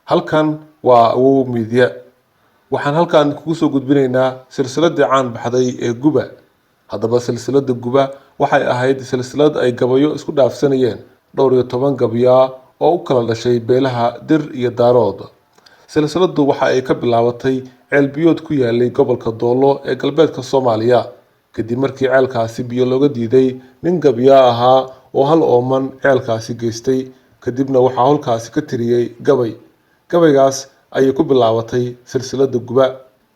halkan waa Awow Media. waxaan halkan kugu soo gudbinaynaa silsiladii caan baxday ee Guba. haddaba silsilada Guba waxay ahayd silsilad ay gabayo isku dhaafsanayeen dhowr iyo 10 gabayo oo u kala dhashay beelaha Dir iyo Daarood. silsiladu waxa ay ka bilaabatay ceelbiyood ku yaalay gobolka Doolo ee galbeedka Soomaaliya kadib markii ceelkaasi biyo looga diiday nin gabayo ahaa oo hal ooman ceelkaasi geystay kadibna waxa halkaasi ka tiriyay gabaygaas ayay ku bilaabatay silsilada Guba.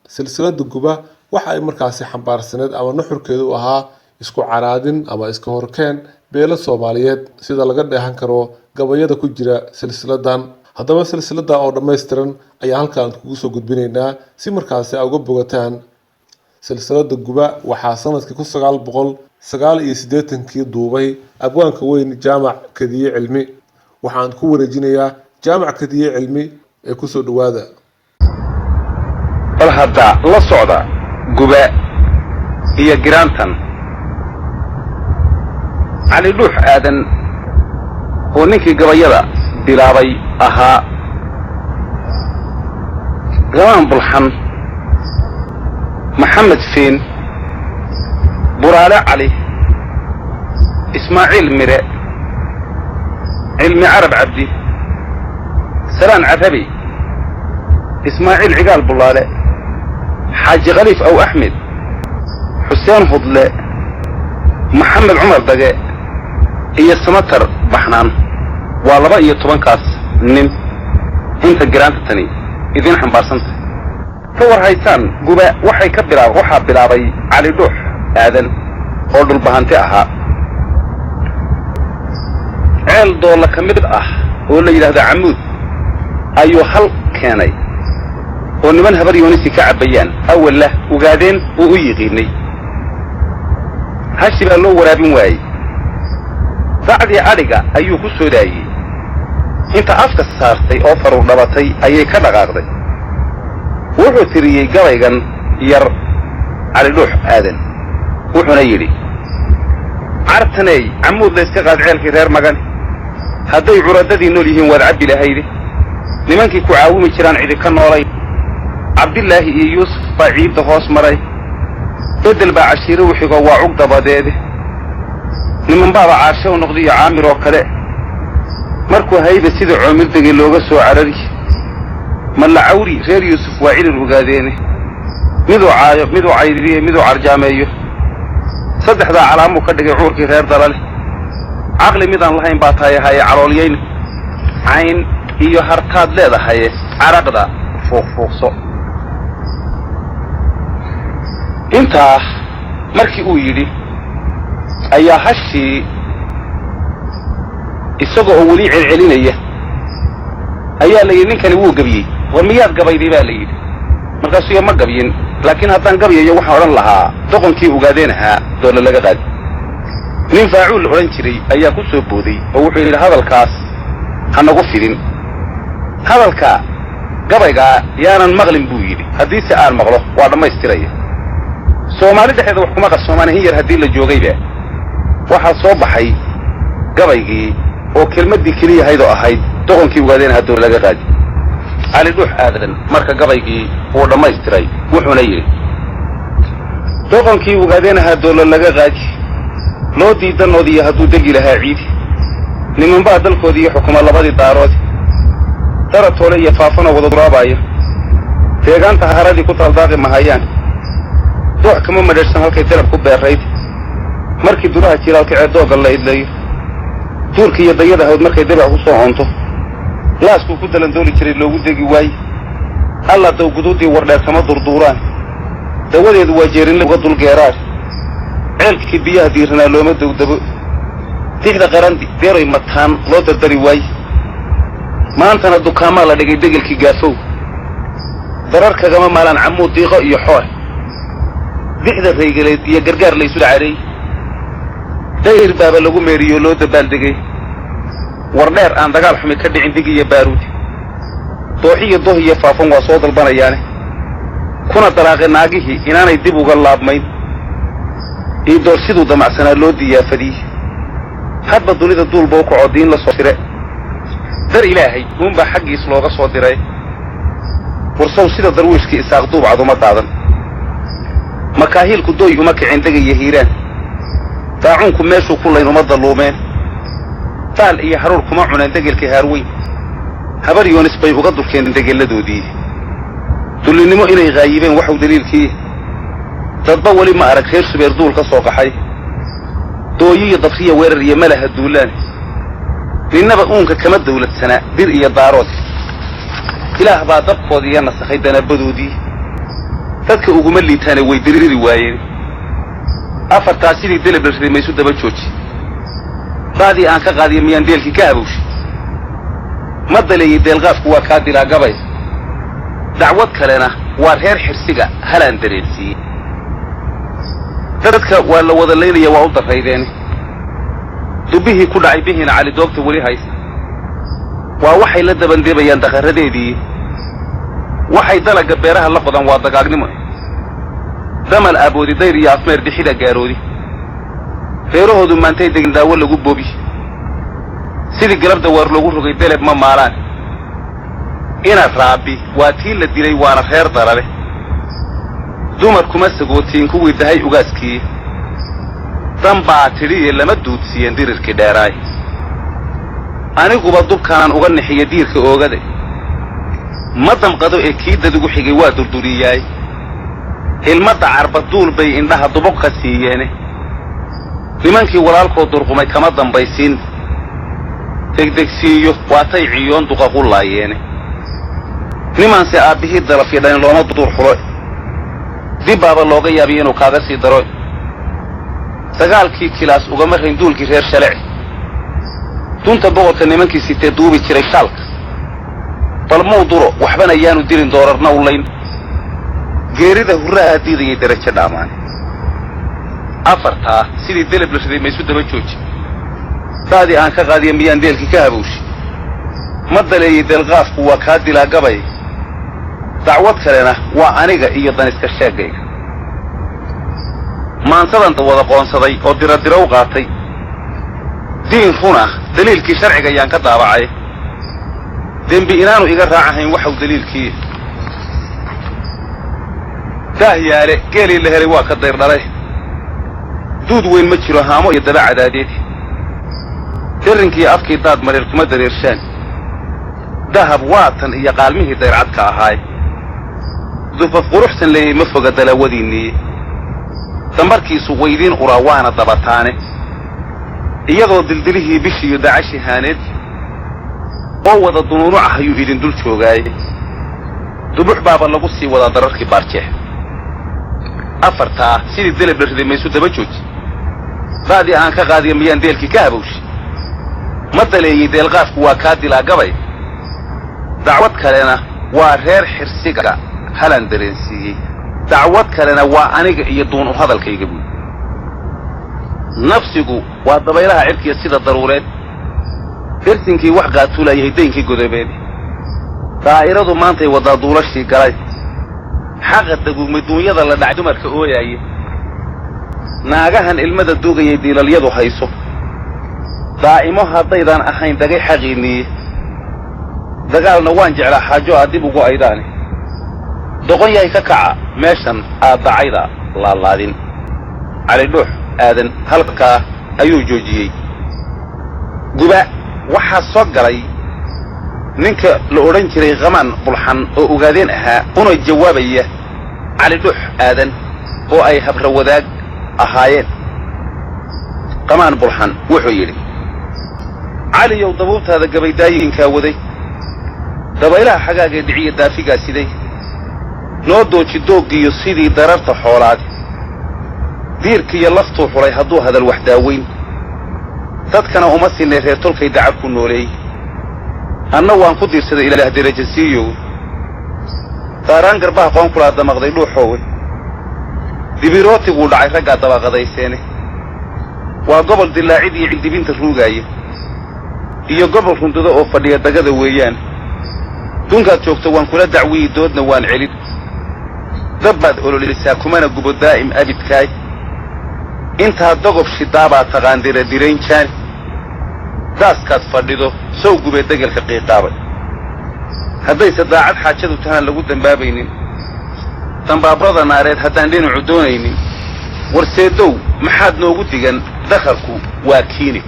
silsilada Guba waxa ay markaasi xambaarsaneed ama nuxurkeedu ahaa isku caraadin ama iska horkeen beelo Soomaaliyeed sida laga dheehan karo gabayada ku jira silsiladan. haddaba silsilada oo dhameystiran ayaa halkan kugu soo gudbinaynaa si markaasi ay uga bogataan. silsilada Guba waxaa sanadkii 1989 duubay abwaanka weyn Jaamac Kadiye Cilmi. waxaan ku wareejinayaa Jaamac Kadiye Cilmi ee ku soo dhawaada. bal hadda la socda Guba iyo Giraantan cali dhuux aadan oo ninkii gabayada bilaabay ahaa galaan bulxan maxamed fiin buraale cali ismaaciil mire cilmi carab cabdi سلام عتبي إسماعيل عقال بلالة حاج غليف أو أحمد حسين فضلة محمد عمر دقاء هي السمتر بحنان والله بقى طبعا كاس نم انت الجرانت التاني إذن حنبارسنت فور هايسان قباء وحي كبلا وحا بلابي علي دوح آذن قول البهانتئها عيل دولة كمدب ولا يلهد عمود أيو هل كاني ونمن هبر يونسي كعبيان أول له وقادين ويغيني هاشي بقى لو ورابين واي بعد عرقة أيو كسو داي انت أفك السارتي أوفر ونبطي أي كدغاغدي وحو تريي قويغان ير على لوح آذن وحو نيري عرفتني عمود ليستقاد عيالك غير مغاني هدي عرددي نوليهم وادعبي لهيدي nimankii ku caawimi jiraan cidi ka noolay Cabdillaahi iyo Yuusuf baa ciidda hoos maray bedel baa cashiiro wixiga waa cug dabadeede niman baa caasho noqday caamir oo kale markuu hayba sida coomirdigi looga soo carari malla cawri reer Yuusuf waa cilin ogaadeene midoo caydiriye midoo arjaameeyo saddexda calaamo ka dhigay cuurkii reer dalale aqli midaan lahayn baa tahay calooliyeen cayn iyo hartaad leedahay araqda fuuqso inta markii uu yiri ayaa hashi isagoo wali celcelinaya ayaa la yiri ninkani wuu gabiyay war miyaad gabayday baa la yiri markaas iyo ma gabiyin laakiin haddaan gabiyayo waxa oran lahaa doqonkii ugaadeenaha doole laga qaad nin faacuul oran jiray ayaa ku soo booday oo wuxuu yiri hadalkaas hanagu fidin hadalka gabayga yaanan maqlin buu yiri haddii si aan maqlo waa dhameystiraya Soomaali dhexdeeda wax kuma qarsoomaan in yar haddii la joogayba waxa soo baxay gabaygii oo kelmadii kaliya ahayd doqonkii ugaadeen hadoo laga qaadi cali dhuux aadan marka gabaygii uu dhameystiray wuxuuna yiri doqonkii ugaadeen hadoo laga qaadi loo diidanoodii hadduu degi lahaa ciidi niman baa dalkoodii xukuma labadii daarood ترى يا فافنا وضرابايا تيغانتا هرادي ku taldaaqi mahayaan doox kama madhaysan halkay dalab ku beereyd markii duraha jiraalka ceedooga la idlay turkiga iyo dayada hawd markay dabac ku soo honto laasku ku dalan dooli jiray loogu degi waay alla daw gududii wardheer sama durduuraan dawadeedu waa jeerin uga dul geeraar ceelkii biyaha diirana looma dawdabo tixda qarandi deeray mataan loo dardari waay maantana dukaama la dhigay degelkii gaafow dararka gama maalan camuud diiqo iyo xoor dixda reegaleed iyo gargaar la isu dhacay dayr baaba lagu meeriyo loo dabaaldegay wardheer aan dagaal xumi ka dhicin dig iyo baaruud dooxiyo dohiyo faafan waa soo dalbanayaan kuna dalaaqay naagihii inaanay dib uga laabmayn ee doorsiduu damacsanaa loo diyaafadiyay hadba dunida duulba ku codiin la soo tire dar ilaahay uunbaa xaggiis looga soo diray warsow sida darwiishkii isaaq duubcad uma daadan makaahiilku dooy uma kicin degaya hiiraan daacuunku meeshuu ku layn uma dalluumeen taal iyo haruur kuma cuneen degelkii haarweyn habar yoonis bay uga durkeen degelladoodii dullinimo inay qaayibeen waxuu daliilkii dadba weli ma arag reer subeer duul ka soo qaxay dooyi iyo dabriya weerar iyo malaha duulaan ninnaba uunka kama dawladsanaa dir iyo daarood ilaah baa dabkoodii iyo nasakhay danaabadoodii dadka uguma liitaane way diriri waayeen afartaa sidii deleb la riday maysu daba jooji baadii aan ka qaadiya miyaan deelkii ka habowshay ma daleeyey deelqaafku waa kaa dilaa gabay dacwad kalena waa reer xirsiga halaan dareensiiyey dadka waa la wada laynaya waa u darraydeen dubbihii ku dhacay bihiina cali doogta weli haysta waa waxay la dabandeebayaan daqarradeedii waxay dalagga beeraha la qodan waa dagaagnimo damal aaboodi dayr iyo afmeer dixida gaaroodi reerahoodu maantay degin daawo lagu boobi sidii galab dawaar loogu rogay deleb ma maalaan ina raabi waa tii la dilay waana reer darabe dumar kuma sagootiin kuwii dahay ugaaskii dan baa tidhiye lama duudsiiyeen dirirkii dheeraay aniguba dubkaanaan uga nixiya diirka oogade ma damqado ee kii dadugu xigay waa durduriyaay ilmadda carbaduul bay indhaha dubuq ka siiyeene nimankii walaalkood durqumay kama dambaysiin degdegsiiyo waatay ciyoon duqaqu laayeene nimaanse aabbihii dalafyo dhani looma duur xulo dib baaba looga yaabiya inuu kaaga sii daro dagaalkii kilaas ugama rayn duulkii reer shalec dunta boqorka nimankii sitee duubi jiray shaalka bal muu duro waxbana yaanu dilin doorarna u layn geerida hurraha diidayay darajo dhaamaan afartaa sidii deleb la riday maysu daba jooji daadii aan ka qaadiya miyaan deelkii ka habowshay ma daleeyey deelqaafku waa kaa dilaa gabay dacwad kalena waa aniga iyo daniska sheegayga maantadan wada qoonsaday oo diradiro u qaatay diin runa daliilkii sharciga ayaan ka daabacay dembi inaanu iga raacahayn waxau daliilkii daahyaale geelii la helay waa ka dayr dhalay duud weyn ma jiro haamo iyo daba cadaadeed darrinkii afkii daad mareer kuma dareershaan dahab waatan iyo qaalmihii dayrcadka ahaay dufaf quruxsan leeyay ma foga dalaawadiinniiye dambarkiisu waydiin uraa waana dabataane iyadoo dildilihii bishiiyo dacashi haaneed oo wada dunuunuc ah ayuu idin dul joogaaye dubux baaba lagu sii wadaa dararkii baarjeex afartaa sidii deleb la riday maysu daba jooji daadii aan ka qaadiya miyaan deelkii ka habowshay ma daleeyey deelqaafku waa kaa dilaa gabay dacwad kalena waa reer xirsiga halaan dareensiiyey dacwad kalena waa aniga iyo duun u hadalkayga buud nafsigu waa dabaylaha cirkiya sida daruureed irsinkii wax qaatuulayay daynkii godobeed daa'iradu maantay wadaa duulashii galay xaqa daguugmay duunyada la dhacay dumarka ooyaaye naagahan ilmada duugayay diilalyadu hayso daa'imo haddaydaan ahayn dagay xaqiinniye dagaalna waan jeclaa xaajo aad dib ugu aydaane doqon yahay ka kaca meeshan aad dacayda laalaadin cali dhuux aadan halkaa ayuu joojiyey guba waxaa soo galay ninka la odhan jiray qamaan bulxan oo ogaadeen ahaa una jawaabaya cali dhuux aadan oo ay habra wadaag ahaayeen qamaan bulxan wuxuu yidhi caliyow dabuubtaada gabaydaayinkaa waday dabaylaha xagaagee dhiciya daafigaa siday noo dooji dooggiiyo sidii dararta xoolaad diirkiiyo laftuu xulay hadduu hadal wax daaweyn dadkana uma sinay reer tolkay dacab ku nooleey anna waan ku diirsaday ilaah deraja siiyow daaraan garbaha qoon kulaa damaqday dhuuxoowe dibirootiguu dhacay raggaa dabaqadayseene waa gobol dilaacid iyo cildibinta ruugaaya iyo gobol rundado oo fadhiya dagada weeyaan dunkaad joogto waan kula dacwiyi doodna waan celin dabbaad ololisaa kumana gubo daa'im abidkaay intaad dogob shidaabaad taqaan diradirayn jaani daaskaad fadhido sow gubee degelka qiiqaabay haddayse daacad xaajadu tahaan lagu dambaabaynin dambaabrada naareed haddaan dhinacu doonaynin warseedow maxaad noogu digan dakharku waa kiini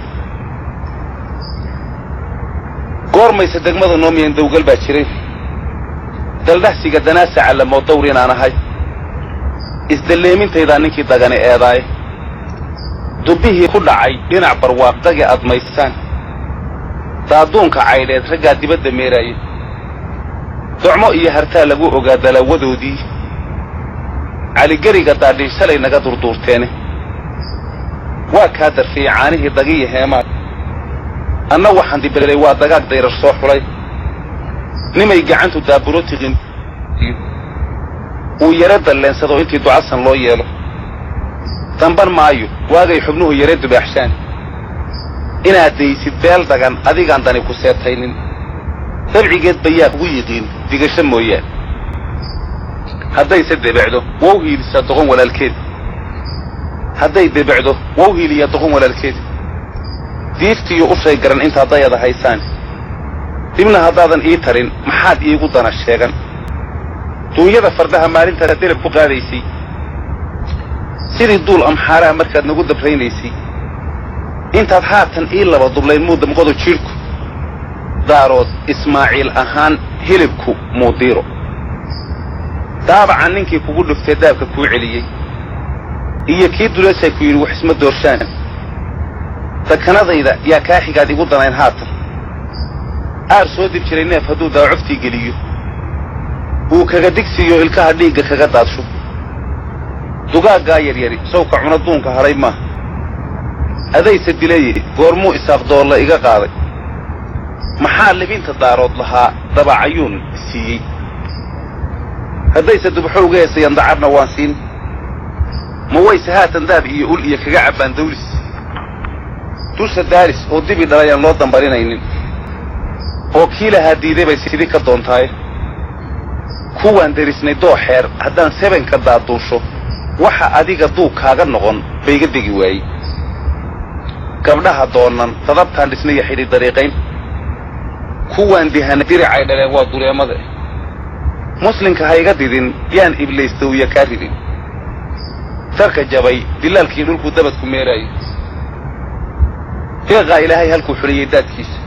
goormayse degmada noomiyan dawgal baa jiray daldhahsiga danaasaca lamoo dawr inaan ahay isdalleemintaydaa ninkii dagani eedaaye dubbihii ku dhacay dhinac barwaaqdagii admaystaan daaduunka caydheed raggaa dibadda meeraayay docmo iyo hartaa lagu ogaa dalaawadoodii caligeriga daadhiin shalay naga durduurteene waa kaa darfiyey caanihii dagiya heemaad anna waxaan dibelay waa dagaag dayrar soo xulay nimay gacantu daaburo tiqin uu yare dalleensado intii ducasan loo yeelo damban maayo waagay xubnuhu yare dubaaxshaan inaad daysid beel dagan adigaan dani ku seetaynin dabcigeed bayaa kugu yiqiin digasho mooyaan haddayse debecdo wow hiilisaa doqon walaalkeed hadday debecdo wow hiiliyaa doqon walaalkeed diiftiiyo ushay garan intaad dayada haysaan dibna haddaadan ii tarin maxaad iigu dana sheegan duunyada fardaha maalintaad delab ku qaadaysay sidii duul amxaaraha markaad nagu dabraynaysay intaad haatan ii laba dublayn muu damqado jidhku daarood ismaaciil ahaan hilibku muudiiro daabacan ninkii kugu dhuftee daabka kuu celiyey iyo kii dulasay ku yidhi wax isma doorshaan sakanadayda yaa kaa xigaad igu danayn haatan aar soo dib jiray neef hadduu daacuftii geliyo uu kaga digsiyo ilkaha dhiigga kaga daadsho dugaaggaa yaryari sawka cuna duunka hadhay maaha adayse dilaye goormuu isaaqdoolla iga qaaday maxaa libinta daarood lahaa dabacayuun siiyey haddayse dubaxowga heesayaan dacarna waan siin ma wayse haatan daab iyo ul iyo kaga cabbaan dawlis dusha daaris oo dibi dhalayaan loo dambarinaynin oo kii lahaa diiday bay sidii ka doontaaye kuwaan derisnay dooxeer haddaan sebenka daaduusho waxa adiga duug kaaga noqon bayga degi waayey gabdhaha doonan dadabtaan dhisnaya xidhi dariiqayn kuwaan dihana diricay dhaleen waa dureemada muslimka ha iga didin yaan iblaystowya kaa ridin sarka jabay dilaalkii dhulkuu dabadku meeraayay deeqaa ilaahay halkuu xuliyey daadkiisa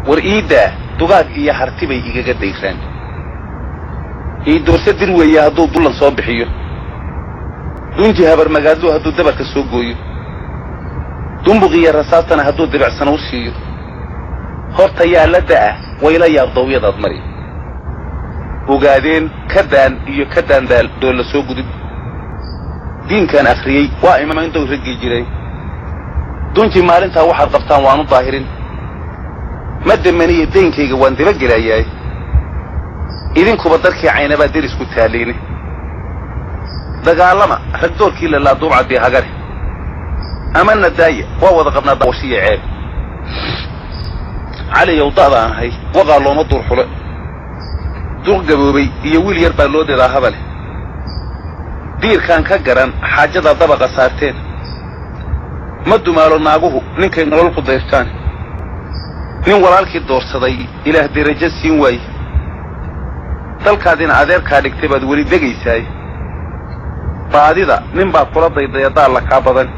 war iiddaa dugaag iyo harti bay igaga dayraan ii doorse dir weeye hadduu dullan soo bixiyo dunji habarmagaadlu hadduu dabarka soo gooyo dumbuq iyo rasaastana hadduu dibicsana u siiyo horta yaa la da'ah wayla yaabdowyadaad mari ogaadeen ka daan iyo ka daandaal dool la soo gudub diinkaan akhriyey waa imaamayn dow raggii jiray dunji maalintaa waxaad qabtaan waanu daahirin ma damaniyo daynkayga waan dabagelayaay idinkuba darkii caynabaa derisku taalliine dagaalama rag doorkii lalaa duubcaddii hagare amana daaya waa wada qabnaa daawashiya ceeb caliyow da'daan ahay waqaa looma duur xule duq gaboobay iyo wiil yar baa loo dedaa habale diirkaan ka garan xaajadaa dabaqa saarteen ma dumaalo naaguhu ninkay nolol ku dayrtaan nin walaalkii doorsaday ilaah derajo siin waaye dalkaadina adeerkaa dhigtay baad weli degaysaay baadida nin baa kula daydaya daalla kaa badan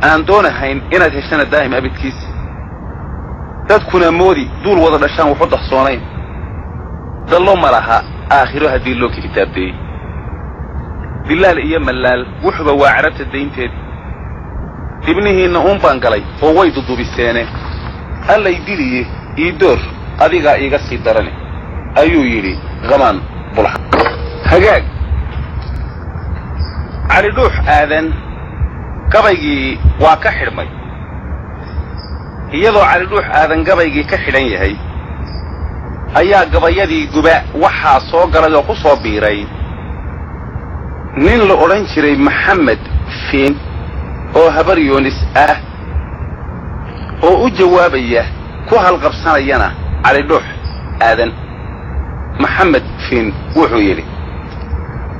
aan doonahayn inaad heshana daa'im abidkiisa dadkuna moodi duul wada dhashaan waxu dahsoonayn dallo ma laha aakhiro haddii loo kitaabdeeyey bilaal iyo mallaal wuxuba waa carabta daynteed dibnihiinna uun baan galay oo way dudubiseene allay diliye ii door adigaa iiga sii darane ayuu yidhi qamaan bulxa hagaag cali dhuux aadan gabaygii waa ka xidhmay iyadoo cali dhuux aadan gabaygii ka xidhan yahay ayaa gabayadii guba waxaa soo galay oo ku soo biiray nin la odhan jiray maxamed fiin oo habar yoonis ah oo u jawaabaya ku halqabsanayana cali dhuux aadan maxamed fiin wuxuu yidhi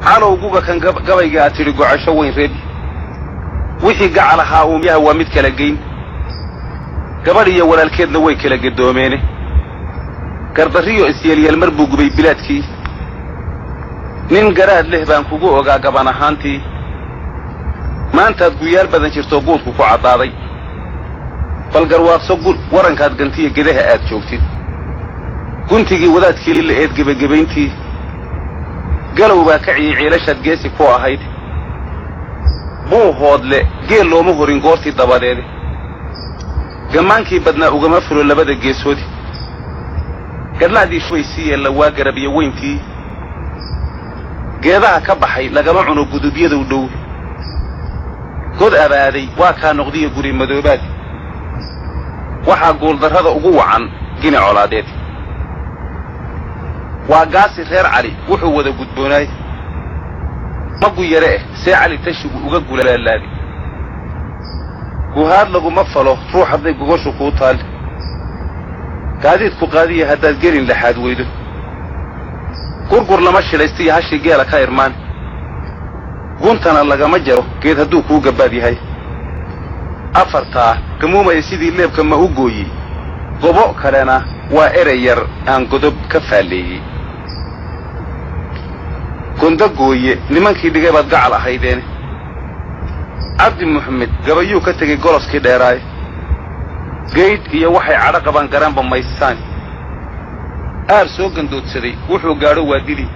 calow guga kan gabayga aad tidhi gocasho weyn reebi wixii gacal ahaa uumiyaha waa mid kala geyn gabadh iyo walaalkeedna way kala gadoomeene gardarriyo isyeelyeel mar buu gubay bilaadkii nin garaad leh baan kugu ogaa gaban ahaantii maantaad guyaal badan jirto guudku ku caddaaday bal garwaaqso warankaad gantiya gedaha aad joogtid guntigii wadaadkii la eed gebagabayntii galow baa kaciyey ciilashaad geesi ku ahayd buu hoodle geel looma horin goortii dabadeede gammaankii badnaa ugama fulo labada geesoodi gadhnaadii shubaysii yeella waa garab iyo weyntii geedaha ka baxay lagama cuno gudubyadu dhow god abaaday waa kaa noqdiya guri madoobaad waxaa guuldarrada ugu wacan gini colaadeed waa gaasi reer cali wuxuu wada gudboonaay magu yare see cali tashigu uga gulaalaadi guhaad laguma falo ruux hadday gogoshu kuu taal gaadiidku qaadiya haddaad gelin laxaad weydo gurgur lama shilaystiyo hashii geela ka irmaan guntana lagama jaro geed hadduu kuu gabbaad yahay afartaa gamuumaya sidii leebka ma u gooyey gobo kalena waa erey yar aan godob ka faalleeyey gondo gooye nimankii dhigay baad gacal ahaydeene cabdi maxamed gabayuu ka tegey goloskii dheeraaye gaydh iyo waxay cadho qabaan garaanba maysaan aar soo gandoodsaday wuxuu gaadho waa dili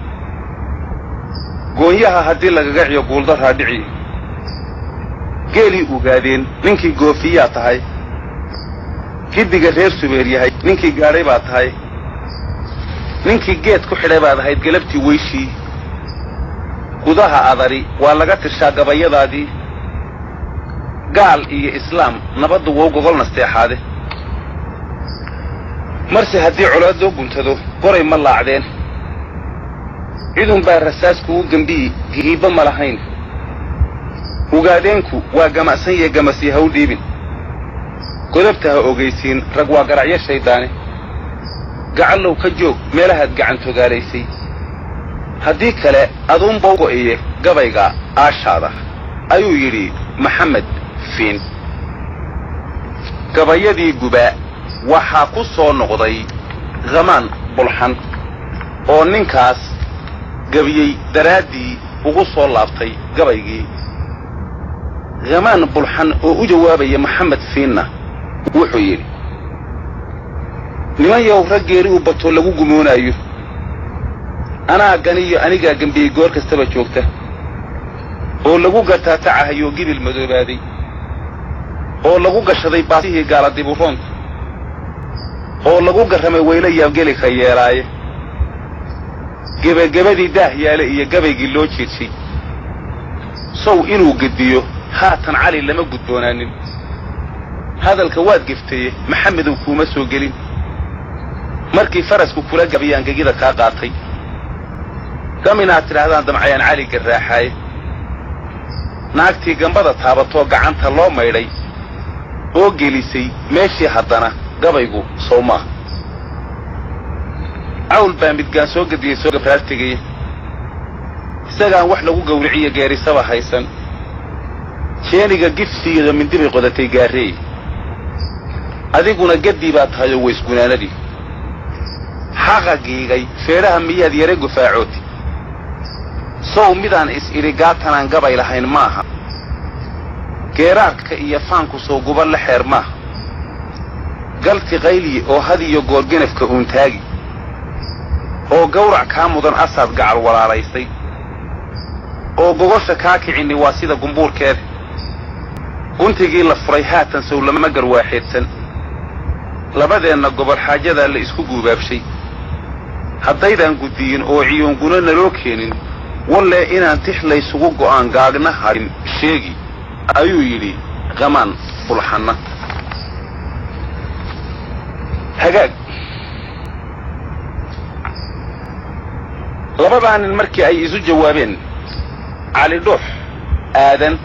goonyaha haddii lagaga ciyo guuldarraa dhici geelii ugaadeen ninkii goofiyaa tahay giddiga reer subeer yahay ninkii gaadhay baa tahay ninkii geed ku xidhay baad ahayd galabtii weyshii gudaha adari waa laga tirshaa gabayadaadii gaal iyo islaam nabaddu wou gogol nasteexaade marse haddii colaad loo guntado goray ma laacdeen cidun baa rasaas kugu gembiyi gihiibba ma lahayn ugaadeenku waa gamacsan yee gamasii ha u dhiibin godobta ha ogaysiin rag waa garacyo shayddaane gacallow ka joog meelahaad gacan togaalaysay haddii kale aduunba u go'iye gabayga aashaada ayuu yidhi maxamed fiin gabayadii gubaa waxaa ku soo noqday khamaan bulxan oo ninkaas gabiyey daraaddii ugu soo laabtay gabaygii khamaan bulxan oo u jawaabaya maxamed fiinna wuxuu yidhi niman yow raggeeri u batoo lagu gumoonaayo anaa ganiyo anigaa gembiyey goor kastaba joogta oo lagu gataatacahayoo gibil madoobaaday oo lagu gashaday baasihii gaaladiburoonta oo lagu garramay weyla yaabgeli ka yeelaaye gebagabadii daah yaale iyo gabaygii loo jiidshay sow inuu gediyo haatan cali lama gudboonaanin hadalka waad geftaye maxamedow kuuma soo gelin markii farasku kula gabiyaan gegida kaa qaatay gam inaad tidhaahdaan damcayaan cali garraaxaaye naagtii gambada taabatoo gacanta loo maydhay oo gelisay meeshii haddana gabaygu sow maaha cawl baa midgaan soo gediyey soo gabraar tegaya isagaan wax lagu gawriciyo geerisaba haysan jeeniga gifsigeeda mindibay qodatay gaarreey adiguna gaddii baa tahay oo waysgunaanadii xaqa giigay feedhaha miyaad yare gufaacooti sow midaan is-idhi gaatanaan gabay lahayn maaha geeraarka iyo faanku soo guba la xeer maaha galti qayliye oo had iyo goor genafka uuntaagi oo gawrac kaa mudan asaad gacal walaalaysay oo gogosha kaa kicinni waa sida gumbuurkeeda guntigii la furay haatan sow lama garwaaxeedsan labadeenna gobol xaajadaa la isku guubaabshay haddaydaan guddiyin oo ciyoonguna naloo keenin wallee inaan tix laysugu go'aan gaagna harin sheegi ayuu yidhi khamaan bulxanna hagaag labadaa nin markii ay isu jawaabeen cali dhuux aadan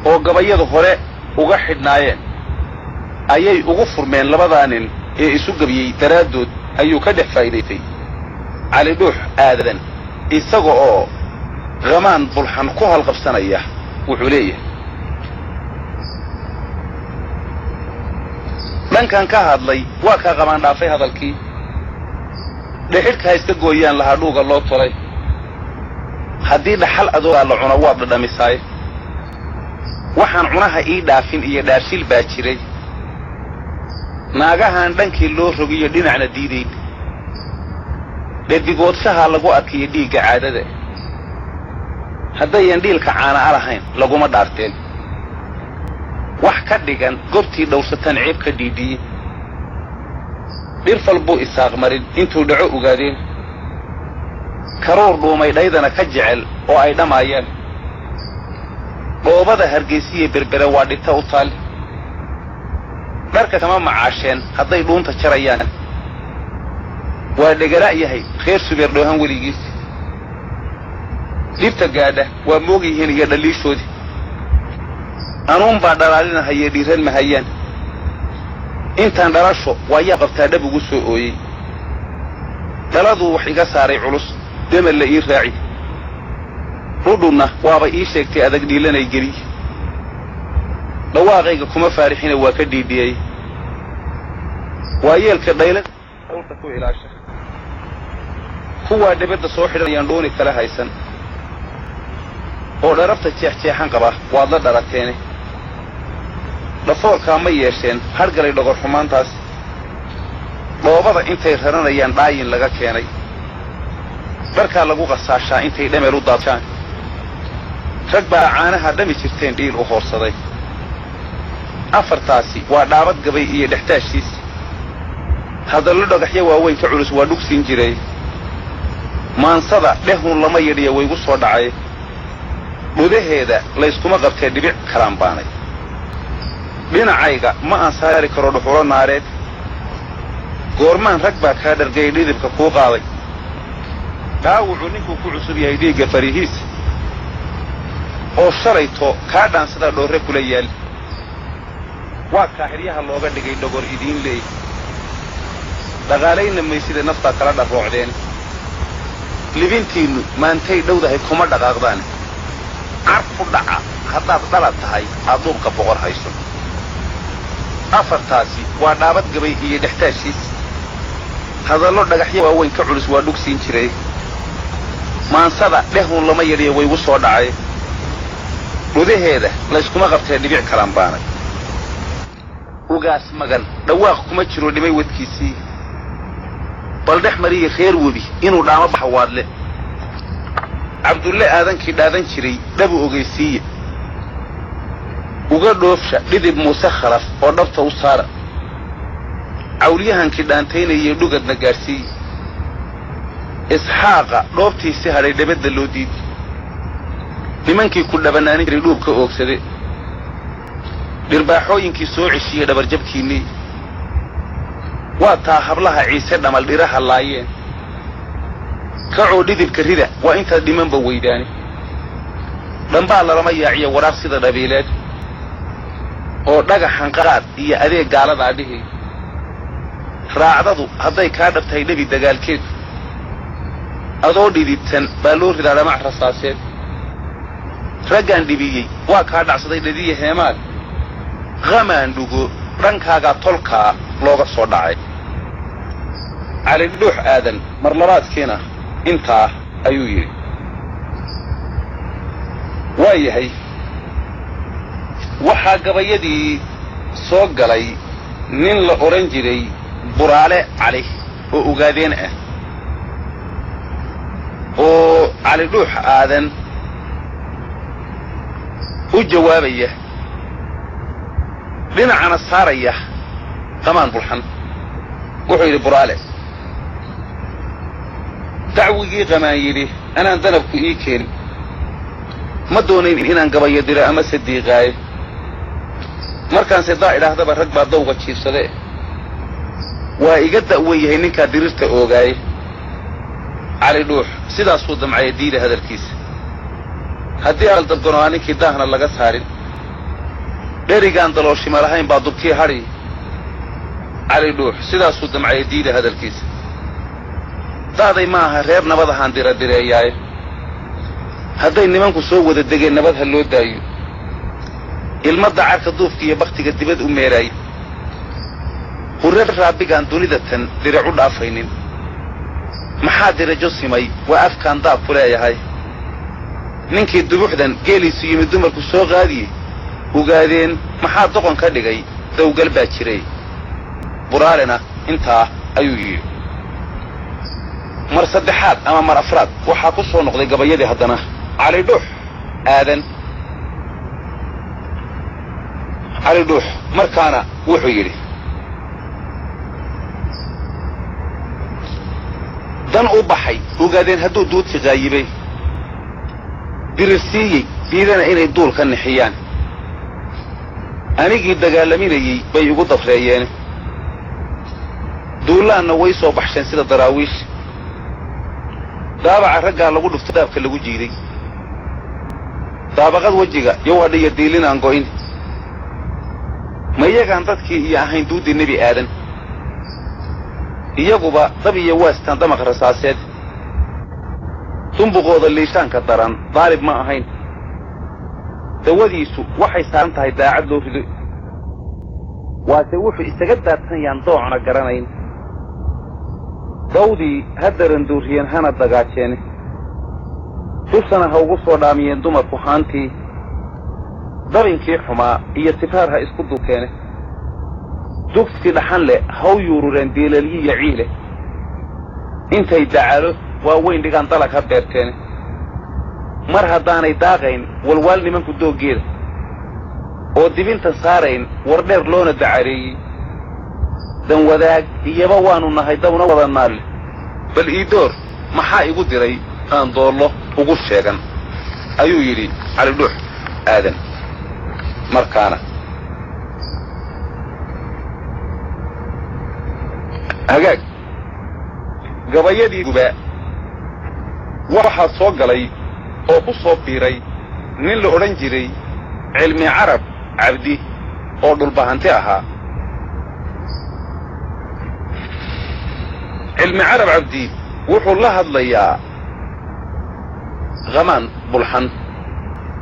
oo gabayada hore uga xidhnaayeen ayay ugu furmeen labadaa nin ee isu gabiyey daraaddood ayuu ka dhex faa'iidaystay cali dhuux aadan isaga oo khamaan bulxan ku halqabsanaya wuxuu leeyahay dhankan ka hadlay waa kaa qabaan dhaafay hadalkii dhexidhka ha iska gooyaan lahaa dhuuga loo tolay haddii dhaxal adoogaa la cuno waad dhadhamisaay waxaan cunaha ii dhaafin iyo dhaarshil baa jiray naagahaan dhankii loo rogiyo dhinacna diidayn dhadigoodshahaa lagu adkiyo dhiigga caadada haddayan dhiilka caana'a lahayn laguma dhaarteen wax ka dhigan gobtii dhowrsataan ceeb ka dhiidhiye dhirfal buu isaaq marin intuu dhaco ogaadeen karuur dhuumay dhaydana ka jecel oo ay dhammaayaan dhoobada hargeysiya berbere waa dhita u taal dharka kama macaasheen hadday dhuunta jarayaan waa dhegala' yahay reer subeer dhoohan weligiis dhibta gaadha waa moog yihiin iyo dhaliishoodii anuunbaa dhalaalinahayee dhiiran mahayaan intaan dhalasho waa yaa qabtaa dhab ugu soo ooyey dhaladuu wax iga saaray culus demal la ii raaci rudhunna waaba ii sheegtay adag dhiilanay geliy dhawaaqayga kuma faarixina waa ka dhiidhiyey waa yeelka dhayla dhawrta ku ilaasha kuwaa dhibadda soo xidhanayaan dhooni kala haysan oo dharabta jeexjeexan qaba waad la dhalateene dhafoorkaa ma yeesheen hargalay dhogor xumaantaas dhoobada intay raranayaan dhaayin laga keenay dharkaa lagu qasaashaa intay dhameel u daadshaan rag baa caanaha dhami jirteen dhiil u hoorsaday afartaasi waa dhaabad gabay iyo dhextaashiis hadallo dhagaxyo waaweyn ka culus waa dhugsiin jiray maansada dhehun lama yadhiya waygu soo dhacay dhudaheeda layskuma qabtee dhibic kalaan baanay dhinacayga ma aan saari karo dhuxulo naareed goormaan rag baa kaa dhargayay dhidibka kuu qaaday dhaawucuu ninkuu ku cusub yahay dhiigga farihiis oo shalayto kaa dhaansadaa dhoorre kula yaal waa kaa xidhyaha looga dhigay dhogor idiin leey dhaqaalayna maysida naftaa kala dharroocdeen libintiinnu maantay dhowdahay kuma dhaqaaqdaan car ku dhaca haddaad dhalad tahay aad duubka boqor hayso afartaasi waa dhaabad gabay iyo dhextaashiis hadallo dhagaxyo waaweyn ka culus waa dhugsiin jiray maansada dhehun lama yadhiya waygu soo dhacay dhudaheeda layskuma qabtee dhibic kalaan baanay ugaas magan dhawaaq kuma jiro dhimay wadkiisii bal dhex mariya reer webi inuu dhaamo baxa waadle cabdulle aadankii dhaadan jiray dhabu ogaysiiye uga dhoofsha dhidib muuse khalaf oo dhabta u saara cawlyahankii dhaantaynayay dhugadna gaadhsiiye isxaaqa dhoobtiisi hadhay dhabadda loo diidi nimankii ku dhabanaanin jiray dhuubka oogsade dhirbaaxooyinkii soo ceshiye dhabarjabkiinnii waa taa hablaha ciise dhamal dhiraha laayeen kacoo dhidibka rida waa intaad dhimanba weydaani dhambaa lalama yaaciya waraaq sida dhabiileed oo dhagaxan qaad iyo adeeg gaaladaa dhihi raacdadu hadday kaa dhabtahay nebi dagaalkeedu adoo dhidibtan baa loo ridaa dhamac rasaaseed raggaan dhibiyey waa kaa dhacsaday dhadiya heemaad qamaan dhugo dhankaagaa tolkaa looga soo dhacay calidhuux aadan mar labaadkiina intaa ayuu yidhi waa yahay waxaa gabayadii soo galay nin la odhan jiray buraale cali oo ogaadeen ah oo calidhuux aadan u jawaabaya dhinacana saaraya qamaan bulxan wuxuu yidhi buraale dacwigii qamaan yidhi anaan danabku ii keenin ma doonayn inaan gabayo diro ama sadiiqaayo markaanse daa idhaahdaba rag baa dawga jiibsade waa iga da'wan yahay ninkaa dirirta oogaaye cali dhuux sidaasuu damcaya diida hadalkiisa haddii aan dabganoaa ninkii daahna laga saarin dherigaan dalooshima lahayn baa dubkii hadhi cali dhuux sidaasuu damcaya diida hadalkiisa da'day ma aha reer nabad ahaan diradireeyaaye hadday nimanku soo wada degeen nabad ha loo daayo ilma dacarka duufka iyo bakhtiga dibad u meeraaya hureer raabigaan dunidatan diracu dhaafaynin maxaa dirajo simay waa afkaan daab ku leeyahay ninkii dubuxdan geeliisu yimid dumarku soo qaadiyey ogaadeen maxaa doqon ka dhigay dawgal baa jiray buraalena intaa ayuu yidhi mar saddexaad ama mar afraad waxaa ku soo noqday gabayadii haddana cali dhuux aadan cali dhuux markaana wuxuu yidhi dan u baxay ogaadeen hadduu duudsi qaayibay dirirsiiyey diidana inay duul ka nixiyaan anigii dagaalaminayey bay igu dafreeyeen duulaanna way soo baxsheen sida daraawiish daabaca raggaa lagu dhufto daabka lagu jiiday daabaqad wejiga yowadhiyo diilin aan go'in ma iyagaan dadkii iyo ahayn duuddii nebi aadan iyaguba dab iyo waastaan damaq rasaaseed dumbuqooda liishaanka daran daalib ma ahayn dawadiisu waxay saaran tahay daacad loo rido waase wuxuu isaga daadsan yaan doocna garanayn dawdii ha daranduuriyeen hana dagaajeene dushana ha ugu soo dhaamiyeen dumarku haantii dabinkii xumaa iyo sifaar ha isku dukeene dugsi dhaxan leh ha u yuurureen diilalyiya ciile intay dacaalo waa weyn dhigaan dalag ha beerteene mar haddaanay daaqayn walwaal nimanku dooggeeda oo dibinta saarayn war dheer loona dacareeyey dan wadaag iyaba waannu nahay dabna wada naalle bal ii door maxaa igu diray aan doollo ugu sheegan ayuu yidhi cali dhuux aadan markaana hagaag gabayadii guba waxaa soo galay oo ku soo biiray nin la odhan jiray cilmi carab cabdi oo dhulbahanti ahaa cilmi carab cabdi wuxuu la hadlayaa qamaan bulxan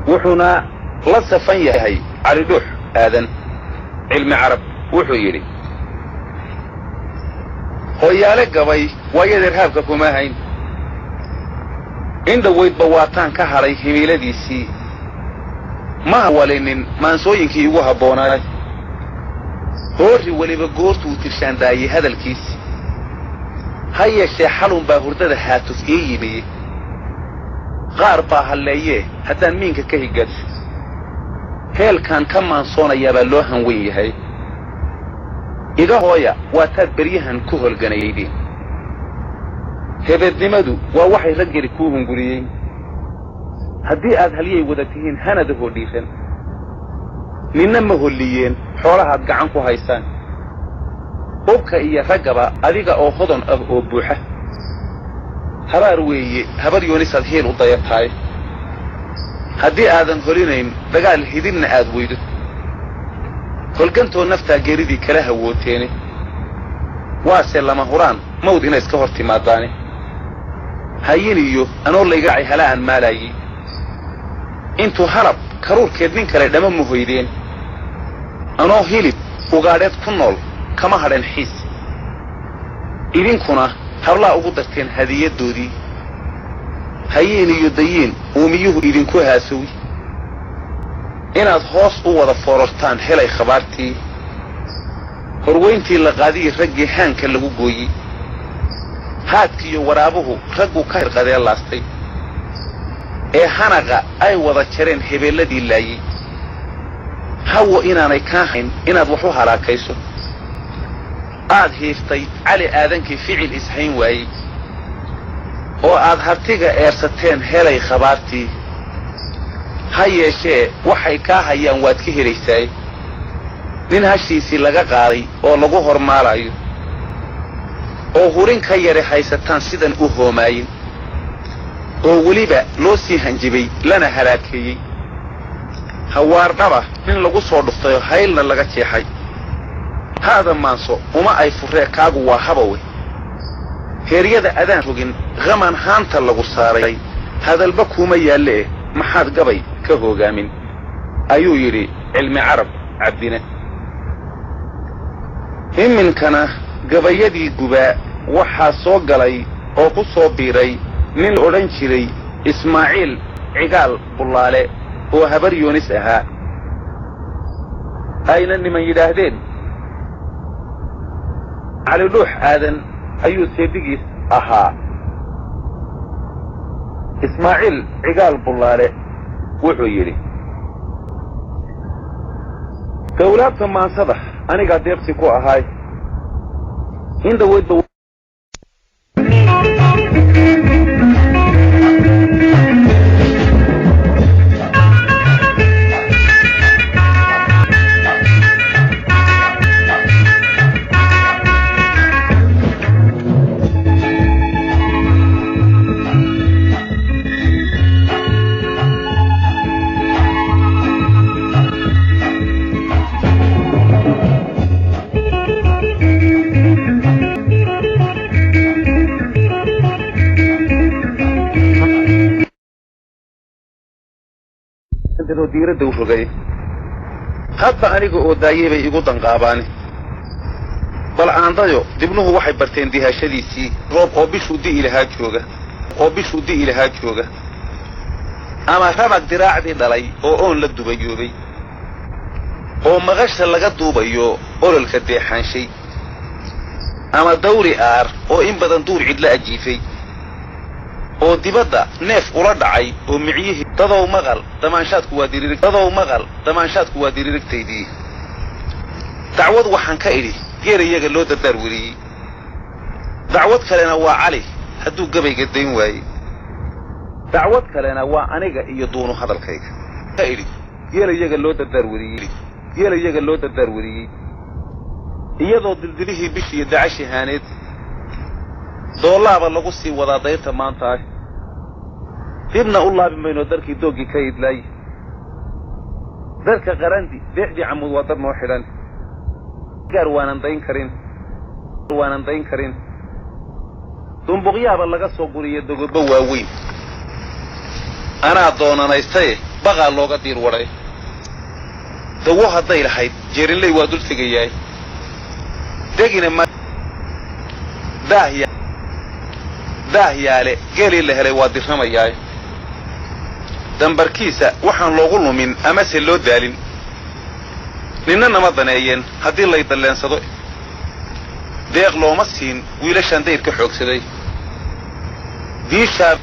wuxuuna la safan yahay cali dhuux aadan cilmi carab wuxuu yidhi hooyaale gabay waayadeer haabka kuma hayn in dhowaydba waataan ka hadhay himiiladiisii ma hawalinin maansooyinkii igu habboonaay hoorri weliba goortuu tirshaandaayey hadalkiisi ha yeeshee xalun baa hurdada haatuf ii yimiye qaar baa halleeyee haddaan miinka ka higadsho heelkaan ka maansoonayaa baa loo hanweyn yahay iga hooya waa taad beryahan ku holganayaydeen hebeednimadu waa waxay raggeli kuu hunguriyey haddii aad halyay wada tihiin hanada hoodhiisan ninna ma holliyeen xoolahaad gacan ku haysaan hubka iyo raggaba adiga oo hodan ah oo buuxa habaar weeye habar yoonisaad heel u dayatahay haddii aadan holinayn dagaal hidinna aad weydo holgantoo naftaa geeridii kala hawooteene waase lama huraan mawd inay iska hor timaadaane hayin iyo anoo laygacay hala'an maalaayey intuu halab karuurkeed nin kale dhama muhoydeen anoo hilib ugaadheed ku nool kama hadhan xiis idinkuna hablaa ugu darteen hadiyaddoodii hayiin iyo dayiin uumiyuhu idinku haasowi inaad hoos u wada foorartaan helay khabaartii horweyntii la qaadiyey raggii haanka lagu gooyey haadkiiyo waraabuhu raggu ka hirqadee laastay ee hanaqa ay wada jareen hebeelladii laayey hawo inaanay kaa hayn inaad wax u halaakayso aad hiiftay cali aadankii ficil ishayn waayey oo aad hartiga eersateen helay khabaartii ha yeeshee waxay kaa hayaan waad ka helaysaay nin hashiisii laga qaaday oo lagu hormaalayo oo hurin ka yare haysataan sidan u hoomaayin oo weliba loo sii hanjibay lana halaakeeyey hawaardhaba nin lagu soo dhuftayoo haylna laga jeexay haada maanso uma ay furree kaagu waa habawe heeryada adaan rogin qaman haanta lagu saaray hadalba kuuma yaalleeh maxaad gabay ka hoogaamin ayuu yidhi cilmi carab cabdine iminkana gabayadii gubaa waxaa soo galay oo ku soo biiray nin la odhan jiray ismaaciil cigaal bullaale oo habar yoonis ahaa ayna niman yidhaahdeen cali dhuux aadan ayuu seedigiis ahaa. ismaaciil cigaal bullaale wuxuu yidhi dawlaabta maansada anigaa deeqsi ku ahaay in dhaweydba diiradda u rogay hadda aniga oo daayay bay igu danqaabaani bal aandayo dibnuhu waxay barteen dihashadiisii roob oo bishuu di'i lahaa jooga ama rabag diraacdii dhalay oo oon la dubayoobay oo maqasha laga duubayo ololka deexaanshay ama dawri aar oo in badan duur cidla ajiifay oo dibadda neef ula dhacay oo miciyihii dadow maqal damaanshaadku waa diririgtaydii dacwad waxaan ka idhi geer iyaga loo dardaar weriyey dacwad kalena waa cali hadduu gabayga dayn waayey dacwad kalena waa aniga iyo duunu hadalkayga ka idhi geer iyaga loo dardaar weriyey iyadoo dildilihii bishiiyo dacashi haaneed doolaaba lagu sii wadaa dayrta maanta ah dibna u laabi mayno darkii dooggii ka idlaay darka qarandi deexdii camud waa dar noo xidhan gaar waanan dayn karin dumbuqyaaba laga soo guriya dogodba waaweyn anaa doonanaystaye baqaa looga diir wadhay dawo hadday lahayd jeerinley waa dul tegayaay degina ma daahyaale geelii la helay waa dirramayaay dambarkiisa waxaan loogu lumin amase loo daalin ninna nama daneeyeen haddii lay dalleensado deeq looma siin wiilashaan dayr ka xoogsaday diishaa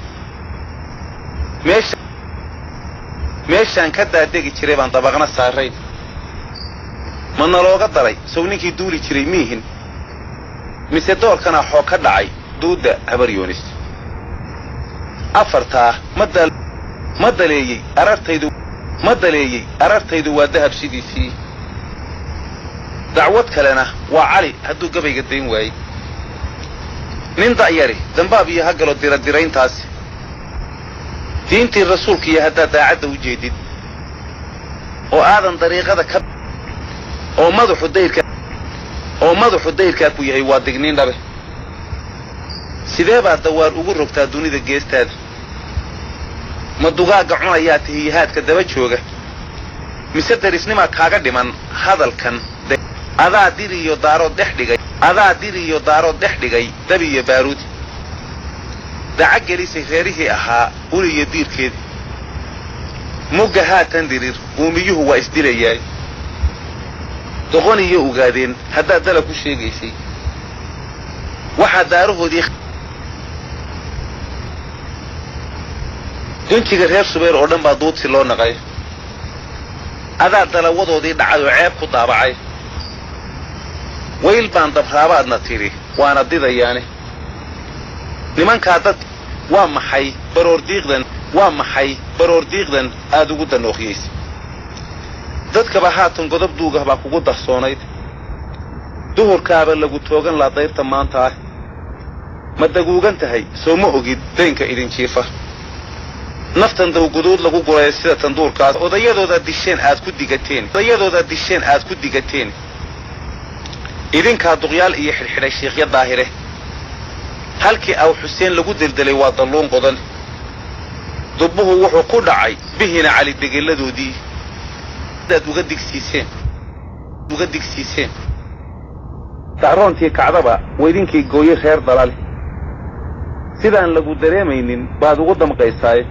meeshaan ka daadegi jiray baan dabaqna saarayn ma nalooga daray sow ninkii duuli jiray miihin mise doolkanaa xoog ka dhacay duudda habar yoonis afartaa ma daleeyey arartaydu waa dahab sidiisii dacwad kalena waa cali hadduu gabayga dayn waayey nin da'yari dambaab iyo ha galo diradirayntaasi diintii rasuulkiiyo haddaad daacadda u jeedid oo aadan dariiqada ka oo madaxu dayrkaa ku yahay waa digniin dhabe sidee baad dawaar ugu rogtaa dunida geestaada ma dugaagga cunayaa tahiyahaadka daba jooga mise darisnimaa kaaga dhiman hadalkan adaa dir iyo daarood dhex dhigay dab iyo baaruud daca gelisay reerihii ahaa ul iyo diirkeedii mugga haatan dirir uumiyuhu waa isdilayaay doqon iyo ogaadeen haddaad dala ku sheegaysay waxaa daarahoodii dunjiga reer subeer oo dhan baa duudsi loo naqay adaa dalawadoodii dhacay oo ceeb ku daabacay wayl baan dabraabaadna tidhi waana didayaane nimankaa dad waa maxay baroordiiqdan aad ugu danooqiyaysa dadkaba haatan godob duugah baa kugu darsoonayd duhurkaaba lagu toogan laa dayrta maanta ah ma daguugan tahay soo ma ogid daynka idin jiifa naftan dawguduud lagu guraya sida tanduurkaas odayadooda disheen aad ku digateen idinkaa duqyaal iyo xidhxidhay shiikhya daahire halkii aw xuseen lagu deldelay waa dalluun qodan dubbuhu wuxuu ku dhacay bihina cali degelladoodii aad uga digsiiseen dacroontii kacdaba weydinkii gooye reer dalale sidaan lagu dareemaynin baad ugu damqaysaaye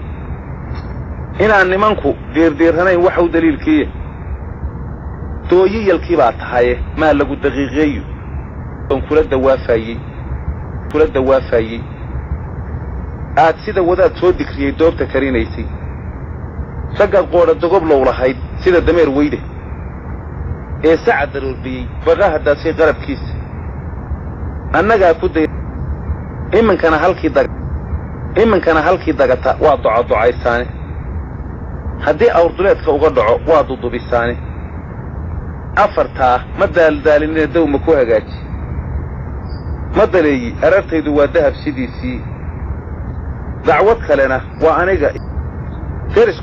inaan nimanku diirdiirranayn waxa u daliilkiiya dooyiyalkii baa tahaye maa lagu daqiiqeeyo oon kula dawaafayey aad sida wadaad soo dikriyey doobta karinaysay raggaad qoodha dogoblow lahayd sida dameer weyde ee sacad daroordiyey baqaha daashay qarabkiisa annagaa ku day iminkana halkii dagata waa docodocaysaane haddii awrduleedka uga dhaco waa dudubisaane afartaa ma daaldaalinina dow ma ku hagaaji ma daleeyi arartaydu waa dahab sidiisii dacwad kalena waa aniga deris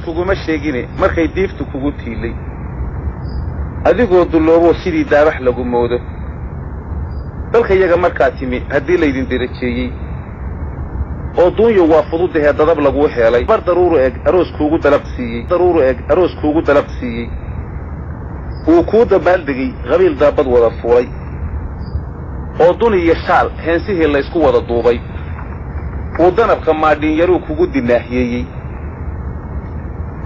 kuguma sheegine markay diiftu kugu tiilay adigoo dullooboo sidii daabax lagu moodo dalkayaga markaa timi haddii laydin derajeeyey oo duunyo waa fududahee dadab laguu heelay bar daruuru eg aroos kuugu dalaq siiyey wuu kuu dabaaldegay qabiil daabad wada fuulay oo dun iyo shaal heensihii laysku wada duubay uu danabka maadhiinyaruu kugu dinaahiyeeyey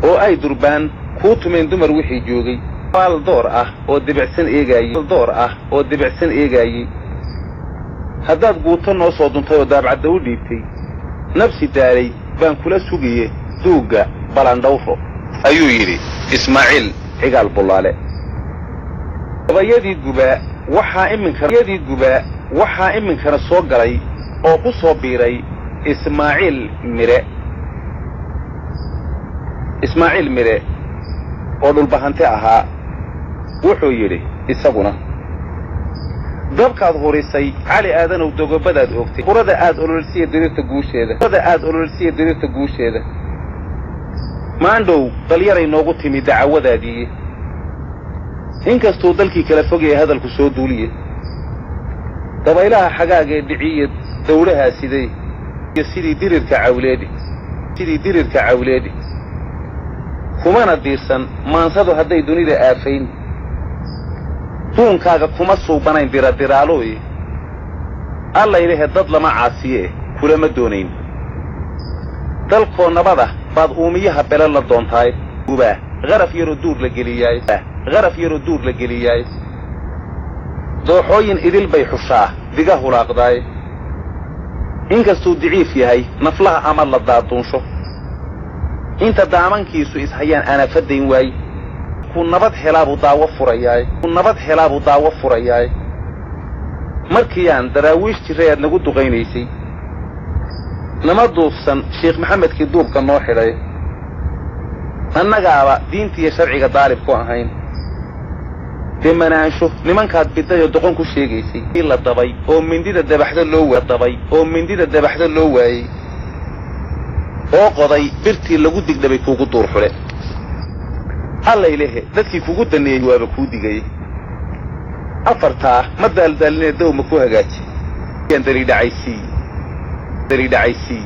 oo ay durbaan kuu tumeen dumar wixii joogay baal door ah oo dibicsan eegaayey haddaad guuto noo soo duntay oo daabcadda u dhiibtay nabsi daalay baan kula sugaye duugga balandhawro ayuu yidhi ismaaciil cigaal bullaale gabayadii gubaa waxaa iminkana soo galay oo ku soo biiray ismaaciil mire oo dhulbahante ahaa wuxuu yidhi isaguna dabkaad hurisay cali aadanow dogobadaad oogtay qurada aad ololsiya dirirta guusheeda maandhow dalyaray noogu timi dacawadaadiiye inkastuu dalkii kala fogaya hadalku soo duuliye dabaylaha xagaagee dhiciye dawlahaa sidey iyo sidii dirirka cawleedi kumana diirsan maansadu hadday dunida aafayn duunkaaga kuma suubanayn diradiraaloy allaylehe dad lama caasiye kulama doonayn dalkoo nabada baad uumiyaha bele la doontaay gubaa qaraf yaroo duur la geliyaaye dooxooyin idil bay xushaa diga hulaaqdaaye inkastuu diciif yahay naflaha ama la daaduunsho inta daamankiisu ishayaan anafadayn waaye ku nabad helaabuu daawo furayaaye markiiyaan daraawiish jiray aad nagu duqaynaysay nama duufsan sheekh maxamedkii duubka noo xidhay annagaaba diintiiyo sharciga daalib ku ahayn dee manaansho nimankaad bidayoo doqon ku sheegaysay la dabay oo mindida dabaxda loo waayey oo qoday birtii lagu digdhabay kuugu duur xule allaylehe dadkii kugu daneeyey waaba kuu digayey afartaa ma daaldaalinee dow ma ku hagaaji daridhacaysii